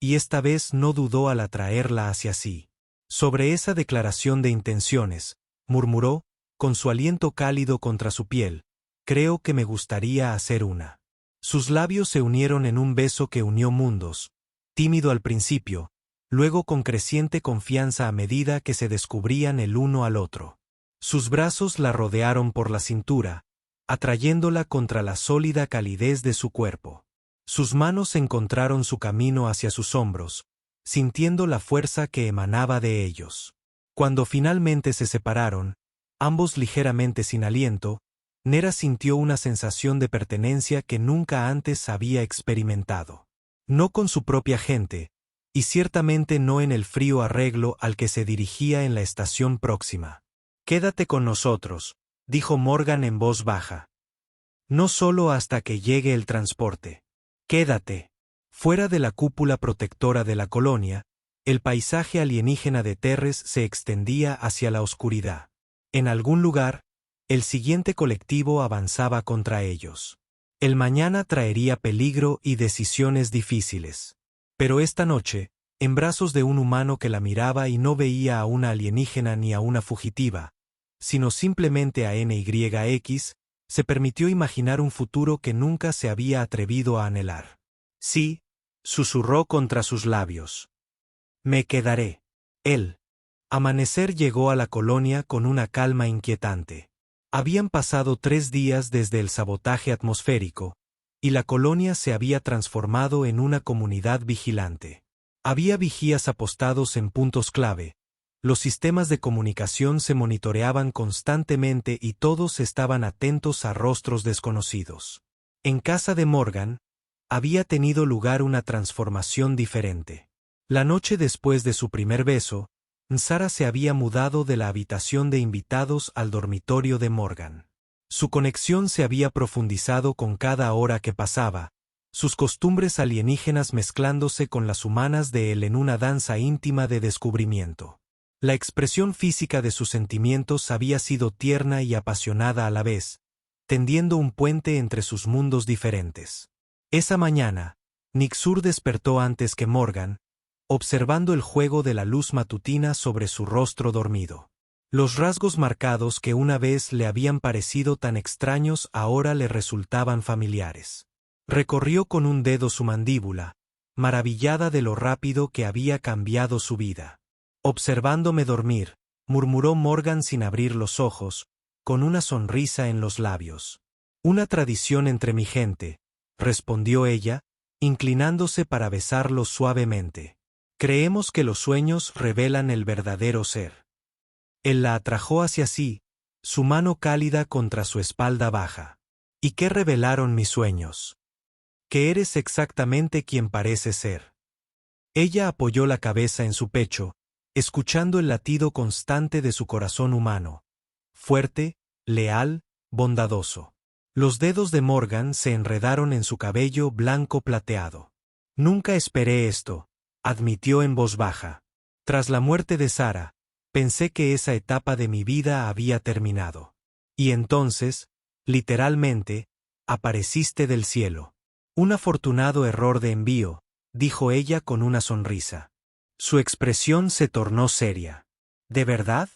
y esta vez no dudó al atraerla hacia sí. Sobre esa declaración de intenciones, murmuró, con su aliento cálido contra su piel, creo que me gustaría hacer una. Sus labios se unieron en un beso que unió mundos, tímido al principio, luego con creciente confianza a medida que se descubrían el uno al otro. Sus brazos la rodearon por la cintura, atrayéndola contra la sólida calidez de su cuerpo. Sus manos encontraron su camino hacia sus hombros, sintiendo la fuerza que emanaba de ellos. Cuando finalmente se separaron, ambos ligeramente sin aliento, Nera sintió una sensación de pertenencia que nunca antes había experimentado. No con su propia gente, y ciertamente no en el frío arreglo al que se dirigía en la estación próxima. «Quédate con nosotros», dijo Morgan en voz baja. «No solo hasta que llegue el transporte. Quédate». Fuera de la cúpula protectora de la colonia, el paisaje alienígena de Terres se extendía hacia la oscuridad. En algún lugar, el siguiente colectivo avanzaba contra ellos. El mañana traería peligro y decisiones difíciles. Pero esta noche, en brazos de un humano que la miraba y no veía a una alienígena ni a una fugitiva, sino simplemente a NYX, se permitió imaginar un futuro que nunca se había atrevido a anhelar. «Sí», susurró contra sus labios. «Me quedaré». El amanecer llegó a la colonia con una calma inquietante. Habían pasado 3 días desde el sabotaje atmosférico, y la colonia se había transformado en una comunidad vigilante. Había vigías apostados en puntos clave, los sistemas de comunicación se monitoreaban constantemente y todos estaban atentos a rostros desconocidos. En casa de Morgan, había tenido lugar una transformación diferente. La noche después de su primer beso, Sara se había mudado de la habitación de invitados al dormitorio de Morgan. Su conexión se había profundizado con cada hora que pasaba, sus costumbres alienígenas mezclándose con las humanas de él en una danza íntima de descubrimiento. La expresión física de sus sentimientos había sido tierna y apasionada a la vez, tendiendo un puente entre sus mundos diferentes. Esa mañana, Nixur despertó antes que Morgan, observando el juego de la luz matutina sobre su rostro dormido. Los rasgos marcados que una vez le habían parecido tan extraños ahora le resultaban familiares. Recorrió con un dedo su mandíbula, maravillada de lo rápido que había cambiado su vida. «Observándome dormir», murmuró Morgan sin abrir los ojos, con una sonrisa en los labios. «Una tradición entre mi gente», respondió ella, inclinándose para besarlo suavemente. «Creemos que los sueños revelan el verdadero ser». Él la atrajo hacia sí, su mano cálida contra su espalda baja. «¿Y qué revelaron mis sueños?» «Que eres exactamente quien pareces ser». Ella apoyó la cabeza en su pecho, escuchando el latido constante de su corazón humano, fuerte, leal, bondadoso. Los dedos de Morgan se enredaron en su cabello blanco plateado. «Nunca esperé esto», admitió en voz baja. «Tras la muerte de Sara, pensé que esa etapa de mi vida había terminado. Y entonces, literalmente, apareciste del cielo». «Un afortunado error de envío», dijo ella con una sonrisa. Su expresión se tornó seria. «¿De verdad?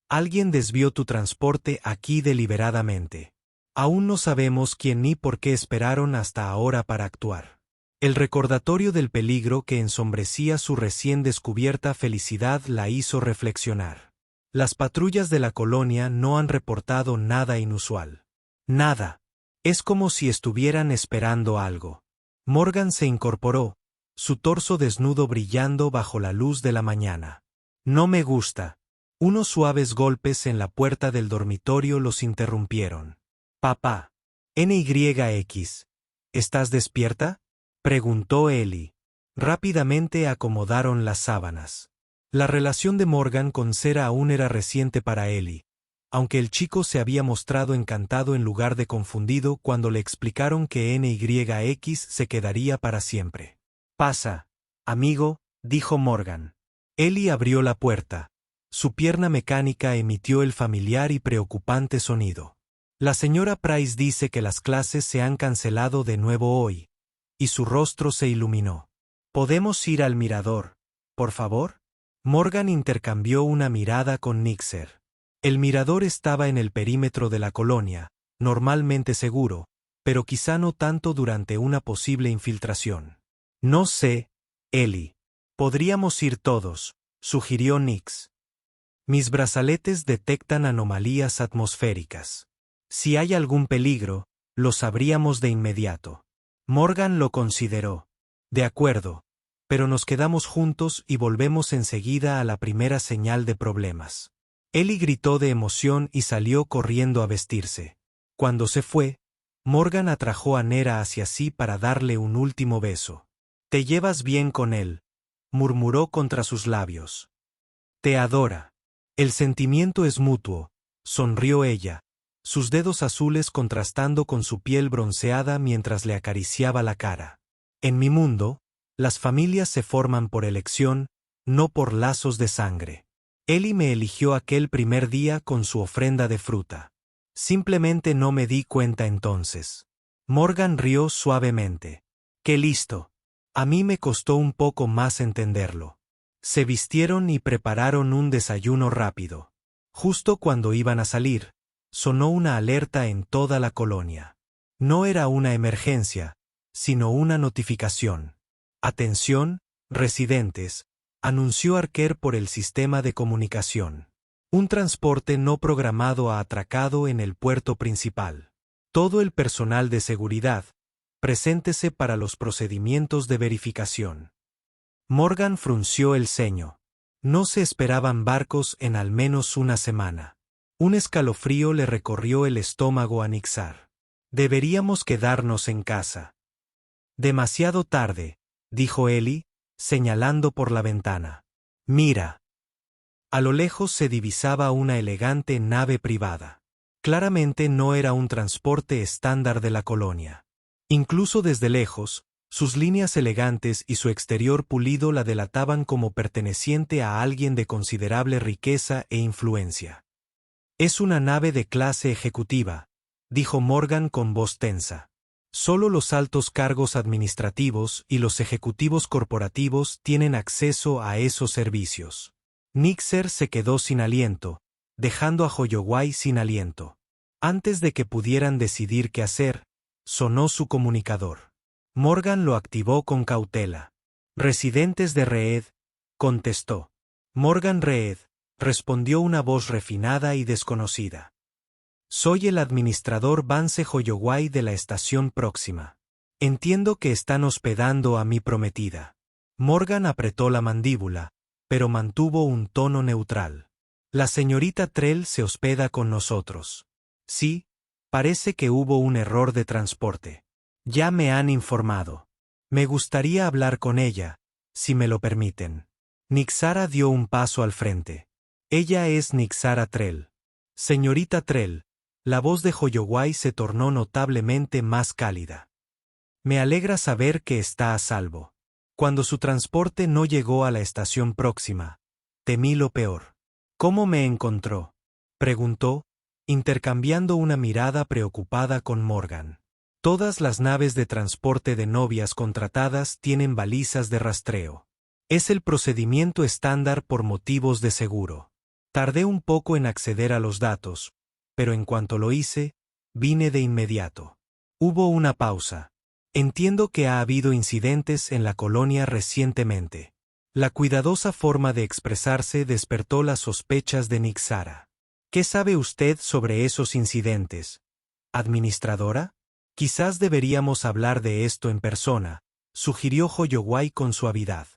Alguien desvió tu transporte aquí deliberadamente. Aún no sabemos quién ni por qué esperaron hasta ahora para actuar». El recordatorio del peligro que ensombrecía su recién descubierta felicidad la hizo reflexionar. Las patrullas de la colonia no han reportado nada inusual. Nada. Es como si estuvieran esperando algo. Morgan se incorporó, su torso desnudo brillando bajo la luz de la mañana. «No me gusta». Unos suaves golpes en la puerta del dormitorio los interrumpieron. «Papá. NYX. ¿Estás despierta?», preguntó Ellie. Rápidamente acomodaron las sábanas. La relación de Morgan con Sara aún era reciente para Ellie, aunque el chico se había mostrado encantado en lugar de confundido cuando le explicaron que NYX se quedaría para siempre. «Pasa, amigo», dijo Morgan. Ellie abrió la puerta. Su pierna mecánica emitió el familiar y preocupante sonido. La señora Price dice que las clases se han cancelado de nuevo hoy. Y su rostro se iluminó. ¿Podemos ir al mirador, por favor? Morgan intercambió una mirada con Nixer. El mirador estaba en el perímetro de la colonia, normalmente seguro, pero quizá no tanto durante una posible infiltración. No sé, Ellie. Podríamos ir todos, sugirió Nix. Mis brazaletes detectan anomalías atmosféricas. Si hay algún peligro, lo sabríamos de inmediato. Morgan lo consideró. De acuerdo, pero nos quedamos juntos y volvemos enseguida a la primera señal de problemas. Ellie gritó de emoción y salió corriendo a vestirse. Cuando se fue, Morgan atrajo a Nera hacia sí para darle un último beso. «Te llevas bien con él», murmuró contra sus labios. «Te adora». «El sentimiento es mutuo», sonrió ella, sus dedos azules contrastando con su piel bronceada mientras le acariciaba la cara. «En mi mundo, las familias se forman por elección, no por lazos de sangre. Ellie me eligió aquel primer día con su ofrenda de fruta. Simplemente no me di cuenta entonces». Morgan rió suavemente. «¡Qué listo!». A mí me costó un poco más entenderlo. Se vistieron y prepararon un desayuno rápido. Justo cuando iban a salir, sonó una alerta en toda la colonia. No era una emergencia, sino una notificación. «Atención, residentes», anunció Archer por el sistema de comunicación. Un transporte no programado ha atracado en el puerto principal. Todo el personal de seguridad, preséntese para los procedimientos de verificación. Morgan frunció el ceño. No se esperaban barcos en al menos una semana. Un escalofrío le recorrió el estómago a Nixar. «Deberíamos quedarnos en casa». «Demasiado tarde», dijo Ellie, señalando por la ventana. «Mira». A lo lejos se divisaba una elegante nave privada. Claramente no era un transporte estándar de la colonia. Incluso desde lejos, sus líneas elegantes y su exterior pulido la delataban como perteneciente a alguien de considerable riqueza e influencia. «Es una nave de clase ejecutiva», dijo Morgan con voz tensa. «Solo los altos cargos administrativos y los ejecutivos corporativos tienen acceso a esos servicios». Nixer se quedó sin aliento, dejando a Holloway sin aliento. Antes de que pudieran decidir qué hacer, sonó su comunicador. Morgan lo activó con cautela. «Residentes de Reed», contestó. «Morgan Reed», respondió una voz refinada y desconocida. «Soy el administrador Vance Holloway de la estación próxima. Entiendo que están hospedando a mi prometida». Morgan apretó la mandíbula, pero mantuvo un tono neutral. «La señorita Trell se hospeda con nosotros». «Sí, parece que hubo un error de transporte. Ya me han informado. Me gustaría hablar con ella, si me lo permiten». Nixara dio un paso al frente. «Ella es Nixara Trell». «Señorita Trell». La voz de Holloway se tornó notablemente más cálida. «Me alegra saber que está a salvo. Cuando su transporte no llegó a la estación próxima, temí lo peor». «¿Cómo me encontró?», preguntó, intercambiando una mirada preocupada con Morgan. «Todas las naves de transporte de novias contratadas tienen balizas de rastreo. Es el procedimiento estándar por motivos de seguro. Tardé un poco en acceder a los datos, pero en cuanto lo hice, vine de inmediato». Hubo una pausa. «Entiendo que ha habido incidentes en la colonia recientemente». La cuidadosa forma de expresarse despertó las sospechas de Nixara. «¿Qué sabe usted sobre esos incidentes, administradora? Quizás deberíamos hablar de esto en persona», sugirió Holloway con suavidad.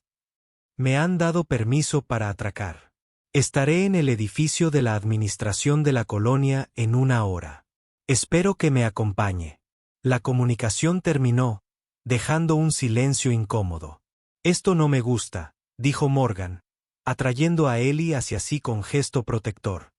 «Me han dado permiso para atracar. Estaré en el edificio de la administración de la colonia en 1 hora. Espero que me acompañe». La comunicación terminó, dejando un silencio incómodo. «Esto no me gusta», dijo Morgan, atrayendo a Ellie hacia sí con gesto protector.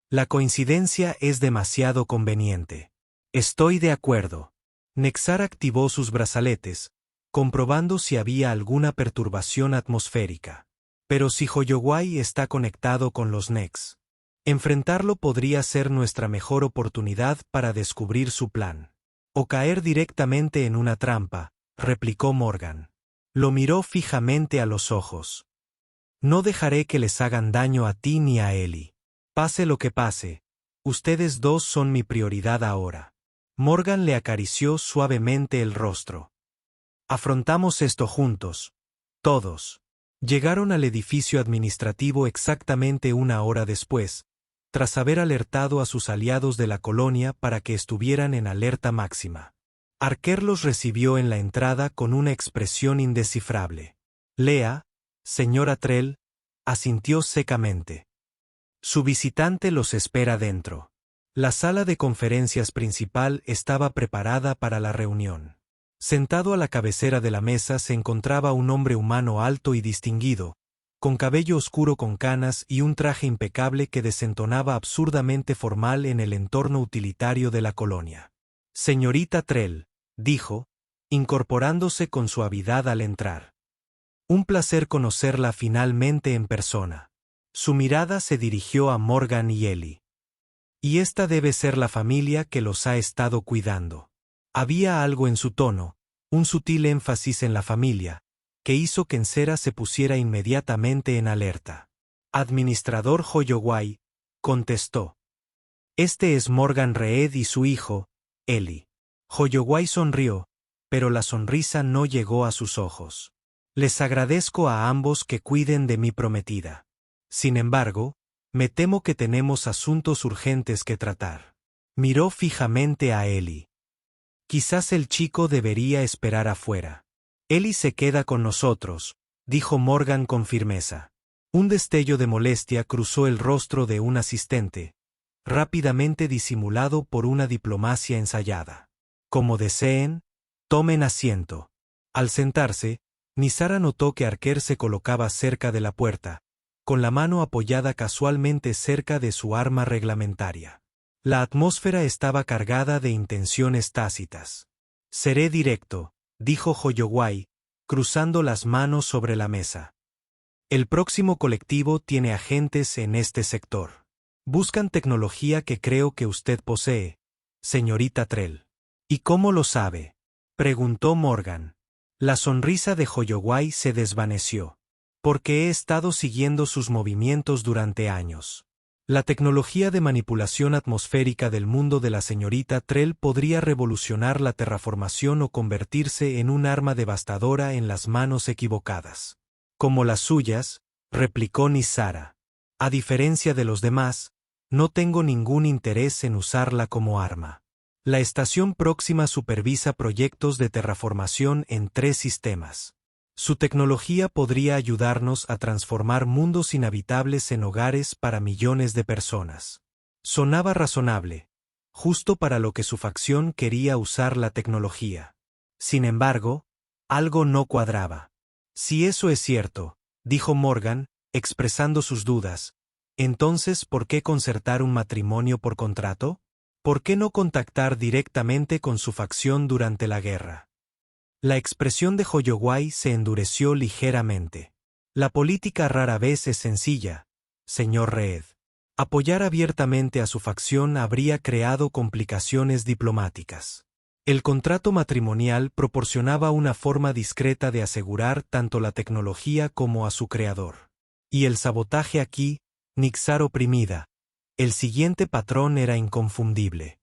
«La coincidencia es demasiado conveniente». «Estoy de acuerdo». Nexar activó sus brazaletes, comprobando si había alguna perturbación atmosférica. Pero si Hoyowai está conectado con los Nex, enfrentarlo podría ser nuestra mejor oportunidad para descubrir su plan. O caer directamente en una trampa, replicó Morgan. Lo miró fijamente a los ojos. No dejaré que les hagan daño a ti ni a Ellie. Pase lo que pase, ustedes dos son mi prioridad ahora. Morgan le acarició suavemente el rostro. Afrontamos esto juntos. Todos. Llegaron al edificio administrativo exactamente una hora después, tras haber alertado a sus aliados de la colonia para que estuvieran en alerta máxima. Archer los recibió en la entrada con una expresión indescifrable. Lea, señora Trell, asintió secamente. Su visitante los espera dentro. La sala de conferencias principal estaba preparada para la reunión. Sentado a la cabecera de la mesa se encontraba un hombre humano alto y distinguido, con cabello oscuro con canas y un traje impecable que desentonaba absurdamente formal en el entorno utilitario de la colonia. Señorita Trell, dijo, incorporándose con suavidad al entrar. Un placer conocerla finalmente en persona. Su mirada se dirigió a Morgan y Ellie. Y esta debe ser la familia que los ha estado cuidando. Había algo en su tono, un sutil énfasis en la familia, que hizo que Ensera se pusiera inmediatamente en alerta. Administrador Hoyowai, contestó. Este es Morgan Reed y su hijo, Ellie. Hoyowai sonrió, pero la sonrisa no llegó a sus ojos. Les agradezco a ambos que cuiden de mi prometida. Sin embargo, me temo que tenemos asuntos urgentes que tratar. Miró fijamente a Ellie. Quizás el chico debería esperar afuera. Ellie se queda con nosotros, dijo Morgan con firmeza. Un destello de molestia cruzó el rostro de un asistente, rápidamente disimulado por una diplomacia ensayada. Como deseen, tomen asiento. Al sentarse, Nisara notó que Archer se colocaba cerca de la puerta, con la mano apoyada casualmente cerca de su arma reglamentaria. La atmósfera estaba cargada de intenciones tácitas. Seré directo, dijo Hoyowai, cruzando las manos sobre la mesa. El próximo colectivo tiene agentes en este sector. Buscan tecnología que creo que usted posee, señorita Trell. ¿Y cómo lo sabe?, preguntó Morgan. La sonrisa de Hoyowai se desvaneció. Porque he estado siguiendo sus movimientos durante años. La tecnología de manipulación atmosférica del mundo de la señorita Trell podría revolucionar la terraformación o convertirse en un arma devastadora en las manos equivocadas. Como las suyas, replicó Nisara. A diferencia de los demás, no tengo ningún interés en usarla como arma. La estación próxima supervisa proyectos de terraformación en 3 sistemas. Su tecnología podría ayudarnos a transformar mundos inhabitables en hogares para millones de personas. Sonaba razonable, justo para lo que su facción quería usar la tecnología. Sin embargo, algo no cuadraba. Si eso es cierto, dijo Morgan, expresando sus dudas, entonces ¿por qué concertar un matrimonio por contrato? ¿Por qué no contactar directamente con su facción durante la guerra? La expresión de Hoyowai se endureció ligeramente. La política rara vez es sencilla, señor Reed. Apoyar abiertamente a su facción habría creado complicaciones diplomáticas. El contrato matrimonial proporcionaba una forma discreta de asegurar tanto la tecnología como a su creador. Y el sabotaje aquí, Nixar oprimida. El siguiente patrón era inconfundible.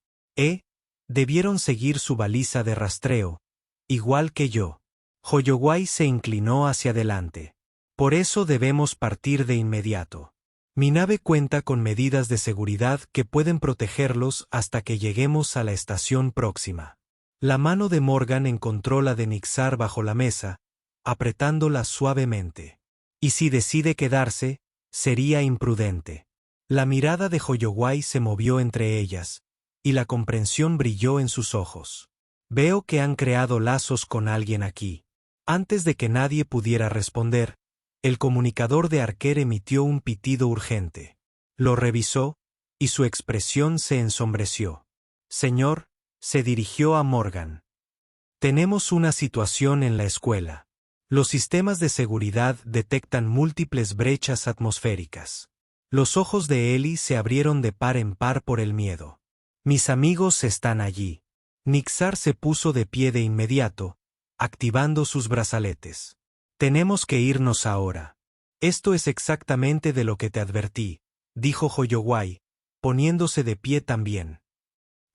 Debieron seguir su baliza de rastreo, igual que yo. Hoyowai se inclinó hacia adelante. Por eso debemos partir de inmediato. Mi nave cuenta con medidas de seguridad que pueden protegerlos hasta que lleguemos a la estación próxima. La mano de Morgan encontró la de Nixar bajo la mesa, apretándola suavemente. Y si decide quedarse, sería imprudente. La mirada de Hoyowai se movió entre ellas, y la comprensión brilló en sus ojos. Veo que han creado lazos con alguien aquí. Antes de que nadie pudiera responder, el comunicador de Archer emitió un pitido urgente. Lo revisó, y su expresión se ensombreció. Señor, se dirigió a Morgan. Tenemos una situación en la escuela. Los sistemas de seguridad detectan múltiples brechas atmosféricas. Los ojos de Ellie se abrieron de par en par por el miedo. Mis amigos están allí. Nixar se puso de pie de inmediato, activando sus brazaletes. Tenemos que irnos ahora. Esto es exactamente de lo que te advertí, dijo Hoyowai, poniéndose de pie también.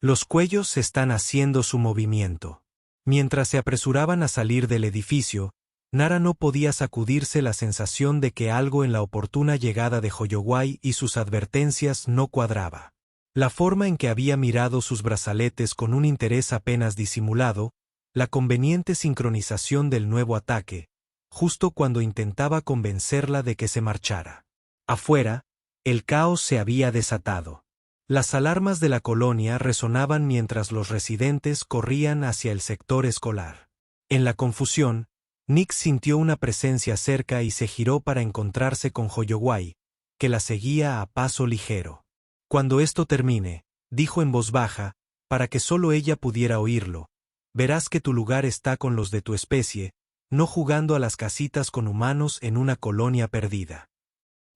Los cuellos están haciendo su movimiento. Mientras se apresuraban a salir del edificio, Nara no podía sacudirse la sensación de que algo en la oportuna llegada de Hoyowai y sus advertencias no cuadraba. La forma en que había mirado sus brazaletes con un interés apenas disimulado, la conveniente sincronización del nuevo ataque, justo cuando intentaba convencerla de que se marchara. Afuera, el caos se había desatado. Las alarmas de la colonia resonaban mientras los residentes corrían hacia el sector escolar. En la confusión, Nick sintió una presencia cerca y se giró para encontrarse con Hoyowai, que la seguía a paso ligero. Cuando esto termine, dijo en voz baja, para que solo ella pudiera oírlo, verás que tu lugar está con los de tu especie, no jugando a las casitas con humanos en una colonia perdida.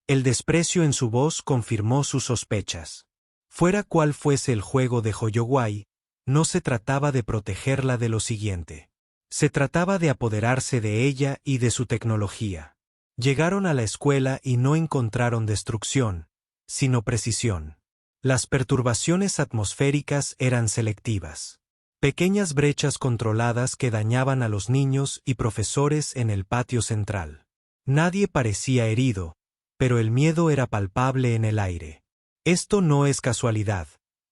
El desprecio en su voz confirmó sus sospechas. Fuera cual fuese el juego de Hoyowai, no se trataba de protegerla de lo siguiente. Se trataba de apoderarse de ella y de su tecnología. Llegaron a la escuela y no encontraron destrucción, sino precisión. Las perturbaciones atmosféricas eran selectivas. Pequeñas brechas controladas que dañaban a los niños y profesores en el patio central. Nadie parecía herido, pero el miedo era palpable en el aire. Esto no es casualidad,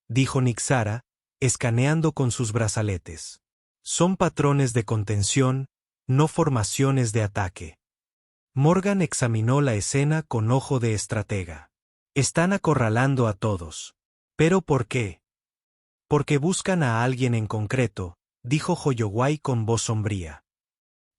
dijo Nixara, escaneando con sus brazaletes. Son patrones de contención, no formaciones de ataque. Morgan examinó la escena con ojo de estratega. Están acorralando a todos. ¿Pero por qué? Porque buscan a alguien en concreto, dijo Hoyowai con voz sombría.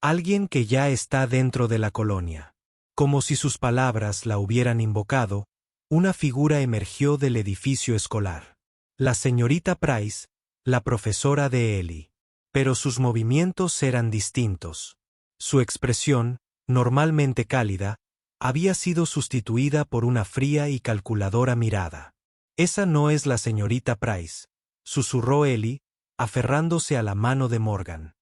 Alguien que ya está dentro de la colonia. Como si sus palabras la hubieran invocado, una figura emergió del edificio escolar. La señorita Price, la profesora de Ellie. Pero sus movimientos eran distintos. Su expresión, normalmente cálida, había sido sustituida por una fría y calculadora mirada. Esa no es la señorita Price, susurró Ellie, aferrándose a la mano de Morgan.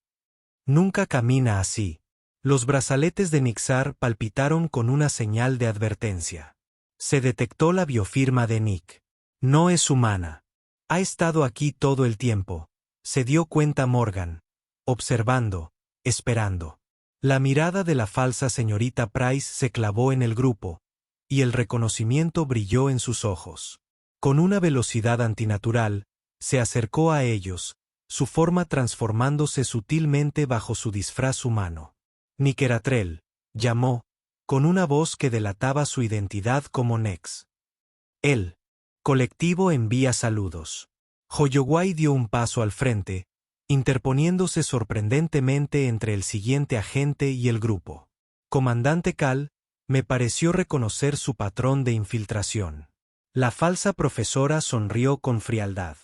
Nunca camina así. Los brazaletes de Nixar palpitaron con una señal de advertencia. Se detectó la biofirma de Nick. No es humana. Ha estado aquí todo el tiempo, se dio cuenta Morgan, observando, esperando. La mirada de la falsa señorita Price se clavó en el grupo, y el reconocimiento brilló en sus ojos. Con una velocidad antinatural, se acercó a ellos, su forma transformándose sutilmente bajo su disfraz humano. Nicaratrel, llamó, con una voz que delataba su identidad como Nex. El colectivo envía saludos. Hoyowai dio un paso al frente, interponiéndose sorprendentemente entre el siguiente agente y el grupo. Comandante Cal, me pareció reconocer su patrón de infiltración. La falsa profesora sonrió con frialdad.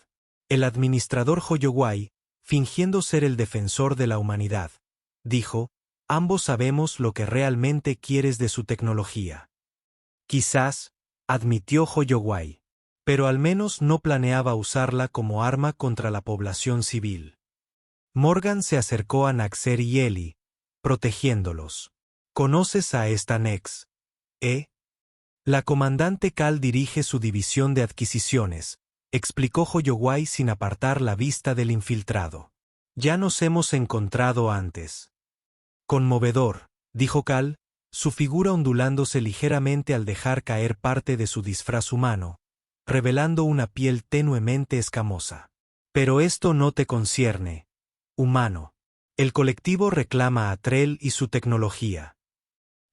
El administrador Hoyowai, fingiendo ser el defensor de la humanidad, dijo, ambos sabemos lo que realmente quieres de su tecnología. Quizás, admitió Hoyowai, pero al menos no planeaba usarla como arma contra la población civil. Morgan se acercó a Naxer y Ellie, protegiéndolos. ¿Conoces a esta Nex? La comandante Cal dirige su división de adquisiciones, explicó Hoyowai sin apartar la vista del infiltrado. Ya nos hemos encontrado antes. Conmovedor, dijo Cal, su figura ondulándose ligeramente al dejar caer parte de su disfraz humano, revelando una piel tenuemente escamosa. Pero esto no te concierne, humano. El colectivo reclama a Trell y su tecnología.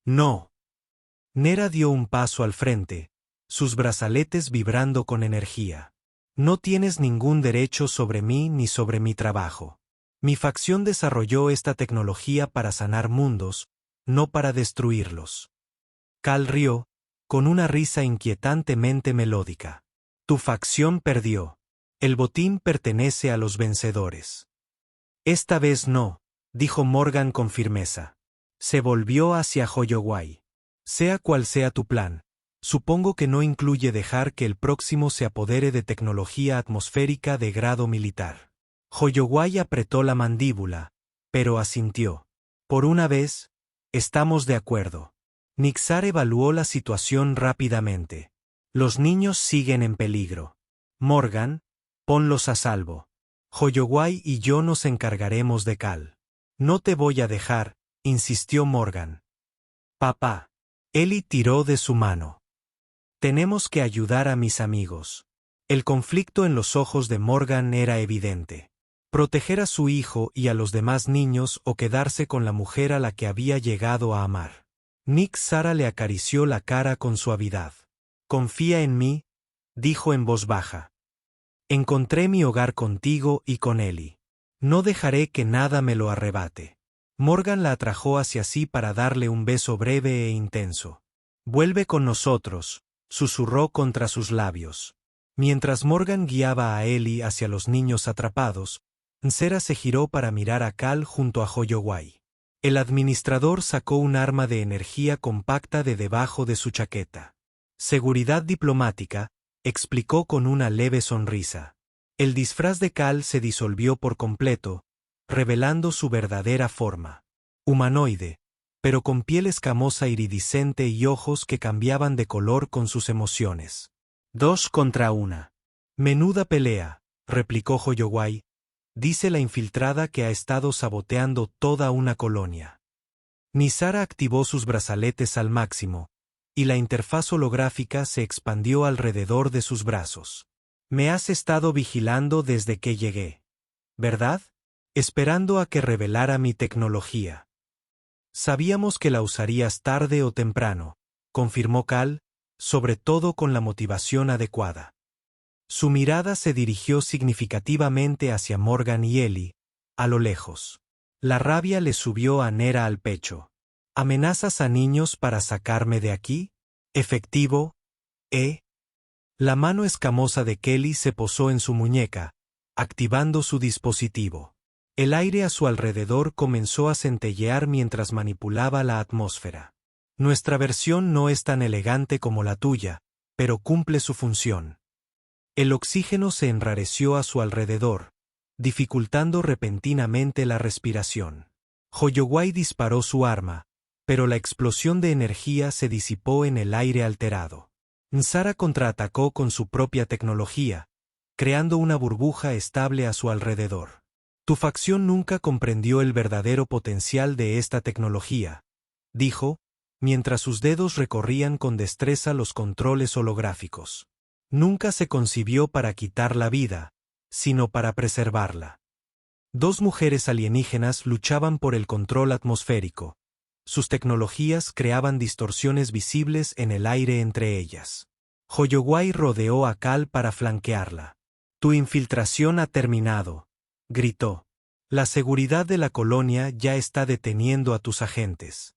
No. Nera dio un paso al frente, sus brazaletes vibrando con energía. No tienes ningún derecho sobre mí ni sobre mi trabajo. Mi facción desarrolló esta tecnología para sanar mundos, no para destruirlos. Cal rió, con una risa inquietantemente melódica. Tu facción perdió. El botín pertenece a los vencedores. Esta vez no, dijo Morgan con firmeza. Se volvió hacia Hoyowai. Sea cual sea tu plan, supongo que no incluye dejar que el próximo se apodere de tecnología atmosférica de grado militar. Hoyowai apretó la mandíbula, pero asintió. Por una vez, estamos de acuerdo. Nixar evaluó la situación rápidamente. Los niños siguen en peligro. Morgan, ponlos a salvo. Hoyowai y yo nos encargaremos de Cal. No te voy a dejar, insistió Morgan. Papá. Ellie tiró de su mano. Tenemos que ayudar a mis amigos. El conflicto en los ojos de Morgan era evidente. Proteger a su hijo y a los demás niños o quedarse con la mujer a la que había llegado a amar. Nick Sara le acarició la cara con suavidad. Confía en mí, dijo en voz baja. Encontré mi hogar contigo y con Ellie. No dejaré que nada me lo arrebate. Morgan la atrajo hacia sí para darle un beso breve e intenso. Vuelve con nosotros, susurró contra sus labios. Mientras Morgan guiaba a Ellie hacia los niños atrapados, Nsera se giró para mirar a Cal junto a Hoyowai. El administrador sacó un arma de energía compacta de debajo de su chaqueta. Seguridad diplomática, explicó con una leve sonrisa. El disfraz de Cal se disolvió por completo, revelando su verdadera forma. Humanoide, pero con piel escamosa iridiscente y ojos que cambiaban de color con sus emociones. 2 contra 1. Menuda pelea, replicó Hoyowai, dice la infiltrada que ha estado saboteando toda una colonia. Nisara activó sus brazaletes al máximo, y la interfaz holográfica se expandió alrededor de sus brazos. Me has estado vigilando desde que llegué, ¿verdad? Esperando a que revelara mi tecnología. Sabíamos que la usarías tarde o temprano, confirmó Cal, sobre todo con la motivación adecuada. Su mirada se dirigió significativamente hacia Morgan y Ellie, a lo lejos. La rabia le subió a Nera al pecho. ¿Amenazas a niños para sacarme de aquí? ¿Efectivo? La mano escamosa de Kelly se posó en su muñeca, activando su dispositivo. El aire a su alrededor comenzó a centellear mientras manipulaba la atmósfera. Nuestra versión no es tan elegante como la tuya, pero cumple su función. El oxígeno se enrareció a su alrededor, dificultando repentinamente la respiración. Hoyowai disparó su arma, pero la explosión de energía se disipó en el aire alterado. Nsara contraatacó con su propia tecnología, creando una burbuja estable a su alrededor. Tu facción nunca comprendió el verdadero potencial de esta tecnología, dijo, mientras sus dedos recorrían con destreza los controles holográficos. Nunca se concibió para quitar la vida, sino para preservarla. 2 mujeres alienígenas luchaban por el control atmosférico. Sus tecnologías creaban distorsiones visibles en el aire entre ellas. Hoyowai rodeó a Cal para flanquearla. Tu infiltración ha terminado, gritó. La seguridad de la colonia ya está deteniendo a tus agentes.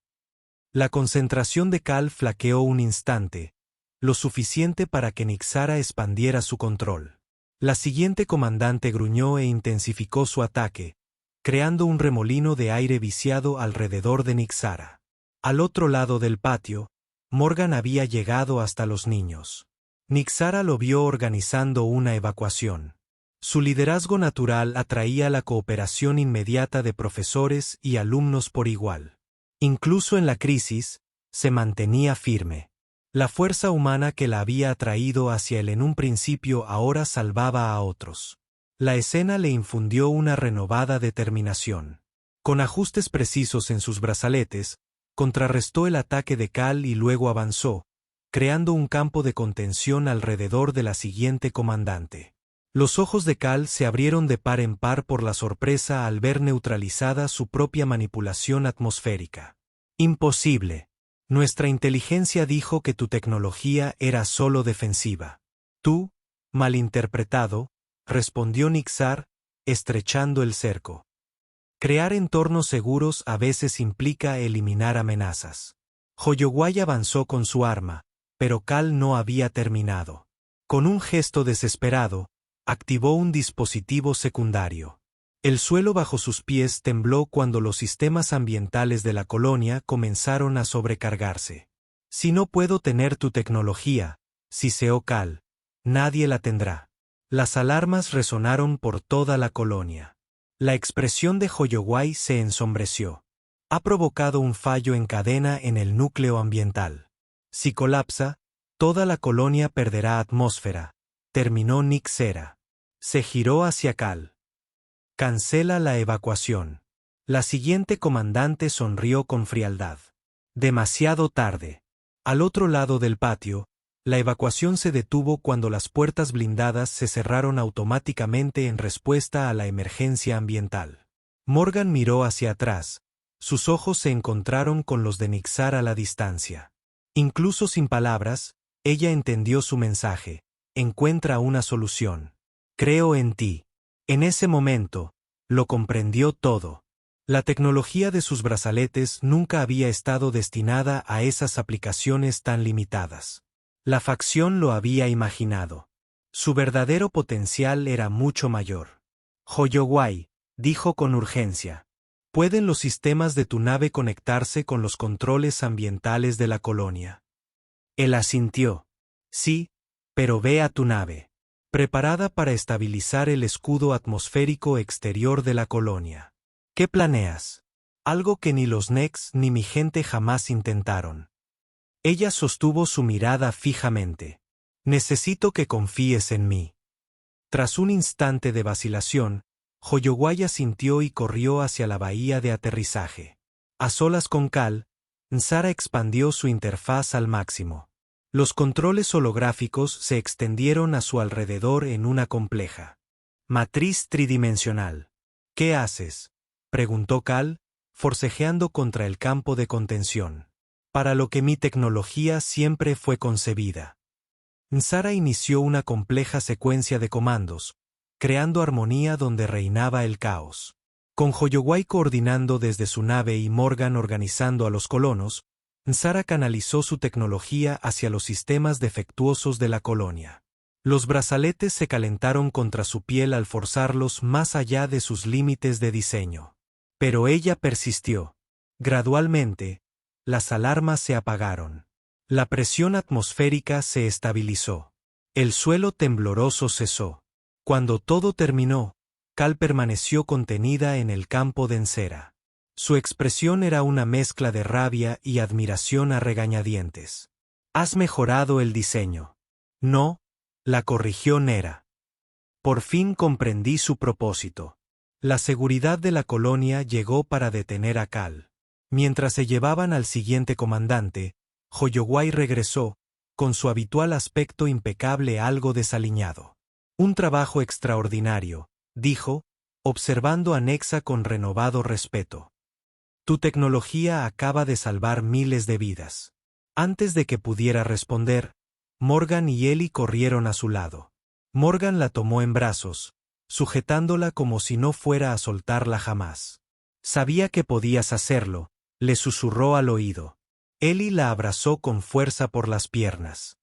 La concentración de Cal flaqueó un instante, lo suficiente para que Nixara expandiera su control. La siguiente comandante gruñó e intensificó su ataque, creando un remolino de aire viciado alrededor de Nixara. Al otro lado del patio, Morgan había llegado hasta los niños. Nixara lo vio organizando una evacuación. Su liderazgo natural atraía la cooperación inmediata de profesores y alumnos por igual. Incluso en la crisis, se mantenía firme. La fuerza humana que la había atraído hacia él en un principio ahora salvaba a otros. La escena le infundió una renovada determinación. Con ajustes precisos en sus brazaletes, contrarrestó el ataque de Cal y luego avanzó, creando un campo de contención alrededor de la siguiente comandante. Los ojos de Cal se abrieron de par en par por la sorpresa al ver neutralizada su propia manipulación atmosférica. Imposible. Nuestra inteligencia dijo que tu tecnología era solo defensiva. Tú, malinterpretado, respondió Nixar, estrechando el cerco. Crear entornos seguros a veces implica eliminar amenazas. Hoyowai avanzó con su arma, pero Cal no había terminado. Con un gesto desesperado, activó un dispositivo secundario. El suelo bajo sus pies tembló cuando los sistemas ambientales de la colonia comenzaron a sobrecargarse. Si no puedo tener tu tecnología, siseó Cal, nadie la tendrá. Las alarmas resonaron por toda la colonia. La expresión de Hoyoguay se ensombreció. Ha provocado un fallo en cadena en el núcleo ambiental. Si colapsa, toda la colonia perderá atmósfera, terminó Nick Sera. Se giró hacia Cal. Cancela la evacuación. La siguiente comandante sonrió con frialdad. Demasiado tarde. Al otro lado del patio, la evacuación se detuvo cuando las puertas blindadas se cerraron automáticamente en respuesta a la emergencia ambiental. Morgan miró hacia atrás. Sus ojos se encontraron con los de Nixar a la distancia. Incluso sin palabras, ella entendió su mensaje. Encuentra una solución. Creo en ti. En ese momento, lo comprendió todo. La tecnología de sus brazaletes nunca había estado destinada a esas aplicaciones tan limitadas. La facción lo había imaginado. Su verdadero potencial era mucho mayor. Hoyoguay, dijo con urgencia. ¿Pueden los sistemas de tu nave conectarse con los controles ambientales de la colonia? Él asintió. Sí, pero ve a tu nave. Preparada para estabilizar el escudo atmosférico exterior de la colonia. ¿Qué planeas? Algo que ni los Nex ni mi gente jamás intentaron. Ella sostuvo su mirada fijamente. Necesito que confíes en mí. Tras un instante de vacilación, Hoyoguay asintió y corrió hacia la bahía de aterrizaje. A solas con Cal, Nsara expandió su interfaz al máximo. Los controles holográficos se extendieron a su alrededor en una compleja matriz tridimensional. ¿Qué haces?, preguntó Cal, forcejeando contra el campo de contención. Para lo que mi tecnología siempre fue concebida. Nsara inició una compleja secuencia de comandos, creando armonía donde reinaba el caos. Con Hoyoguay coordinando desde su nave y Morgan organizando a los colonos, Nsara canalizó su tecnología hacia los sistemas defectuosos de la colonia. Los brazaletes se calentaron contra su piel al forzarlos más allá de sus límites de diseño. Pero ella persistió. Gradualmente, las alarmas se apagaron. La presión atmosférica se estabilizó. El suelo tembloroso cesó. Cuando todo terminó, Cal permaneció contenida en el campo de Nsara. Su expresión era una mezcla de rabia y admiración a regañadientes. «Has mejorado el diseño». «No», la corrigió Nera. Por fin comprendí su propósito. La seguridad de la colonia llegó para detener a Cal. Mientras se llevaban al siguiente comandante, Hoyoguay regresó, con su habitual aspecto impecable algo desaliñado. «Un trabajo extraordinario», dijo, observando a Nexa con renovado respeto. «Tu tecnología acaba de salvar miles de vidas». Antes de que pudiera responder, Morgan y Ellie corrieron a su lado. Morgan la tomó en brazos, sujetándola como si no fuera a soltarla jamás. «Sabía que podías hacerlo», le susurró al oído. Ellie la abrazó con fuerza por las piernas.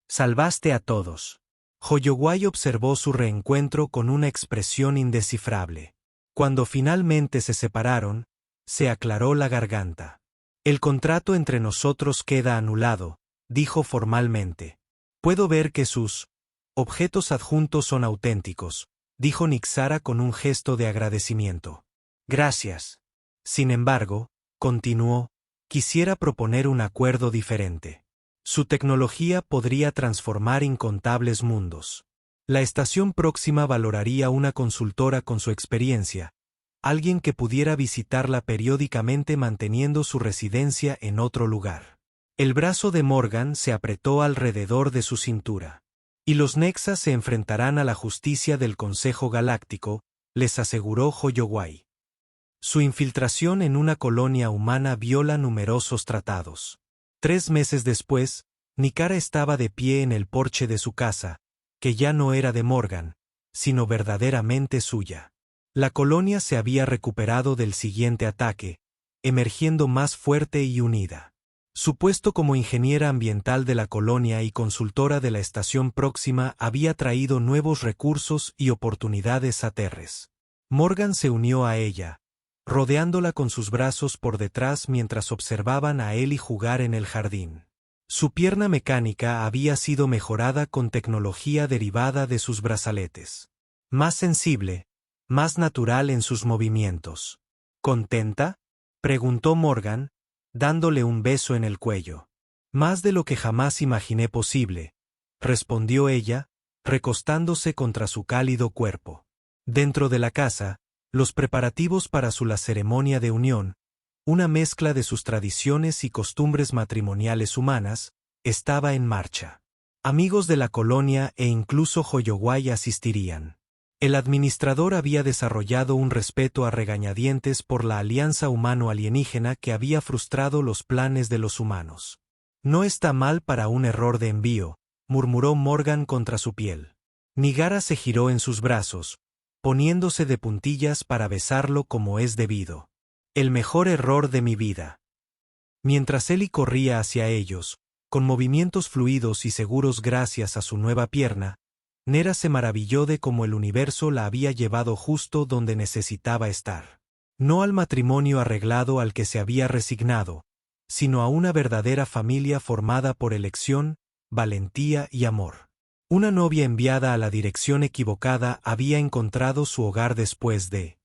«Salvaste a todos». Hoyoguay observó su reencuentro con una expresión indescifrable. Cuando finalmente se separaron, se aclaró la garganta. «El contrato entre nosotros queda anulado», dijo formalmente. «Puedo ver que sus objetos adjuntos son auténticos», dijo Nixara con un gesto de agradecimiento. «Gracias. Sin embargo», continuó, «quisiera proponer un acuerdo diferente. Su tecnología podría transformar incontables mundos. La estación próxima valoraría una consultora con su experiencia, alguien que pudiera visitarla periódicamente manteniendo su residencia en otro lugar». El brazo de Morgan se apretó alrededor de su cintura. «Y los Nexas se enfrentarán a la justicia del Consejo Galáctico», les aseguró Hoyoguay. Su infiltración en una colonia humana viola numerosos tratados. 3 meses después, Nicara estaba de pie en el porche de su casa, que ya no era de Morgan, sino verdaderamente suya. La colonia se había recuperado del siguiente ataque, emergiendo más fuerte y unida. Su puesto como ingeniera ambiental de la colonia y consultora de la estación próxima había traído nuevos recursos y oportunidades a Terres. Morgan se unió a ella, rodeándola con sus brazos por detrás mientras observaban a Ellie jugar en el jardín. Su pierna mecánica había sido mejorada con tecnología derivada de sus brazaletes. Más sensible, más natural en sus movimientos. ¿Contenta?, preguntó Morgan, dándole un beso en el cuello. Más de lo que jamás imaginé posible, respondió ella, recostándose contra su cálido cuerpo. Dentro de la casa, los preparativos para la ceremonia de unión, una mezcla de sus tradiciones y costumbres matrimoniales humanas, estaba en marcha. Amigos de la colonia e incluso Hoyoway asistirían. El administrador había desarrollado un respeto a regañadientes por la alianza humano-alienígena que había frustrado los planes de los humanos. No está mal para un error de envío, murmuró Morgan contra su piel. Nigara se giró en sus brazos, poniéndose de puntillas para besarlo como es debido. El mejor error de mi vida. Mientras Ellie corría hacia ellos, con movimientos fluidos y seguros gracias a su nueva pierna, Nera se maravilló de cómo el universo la había llevado justo donde necesitaba estar. No al matrimonio arreglado al que se había resignado, sino a una verdadera familia formada por elección, valentía y amor. Una novia enviada a la dirección equivocada había encontrado su hogar después de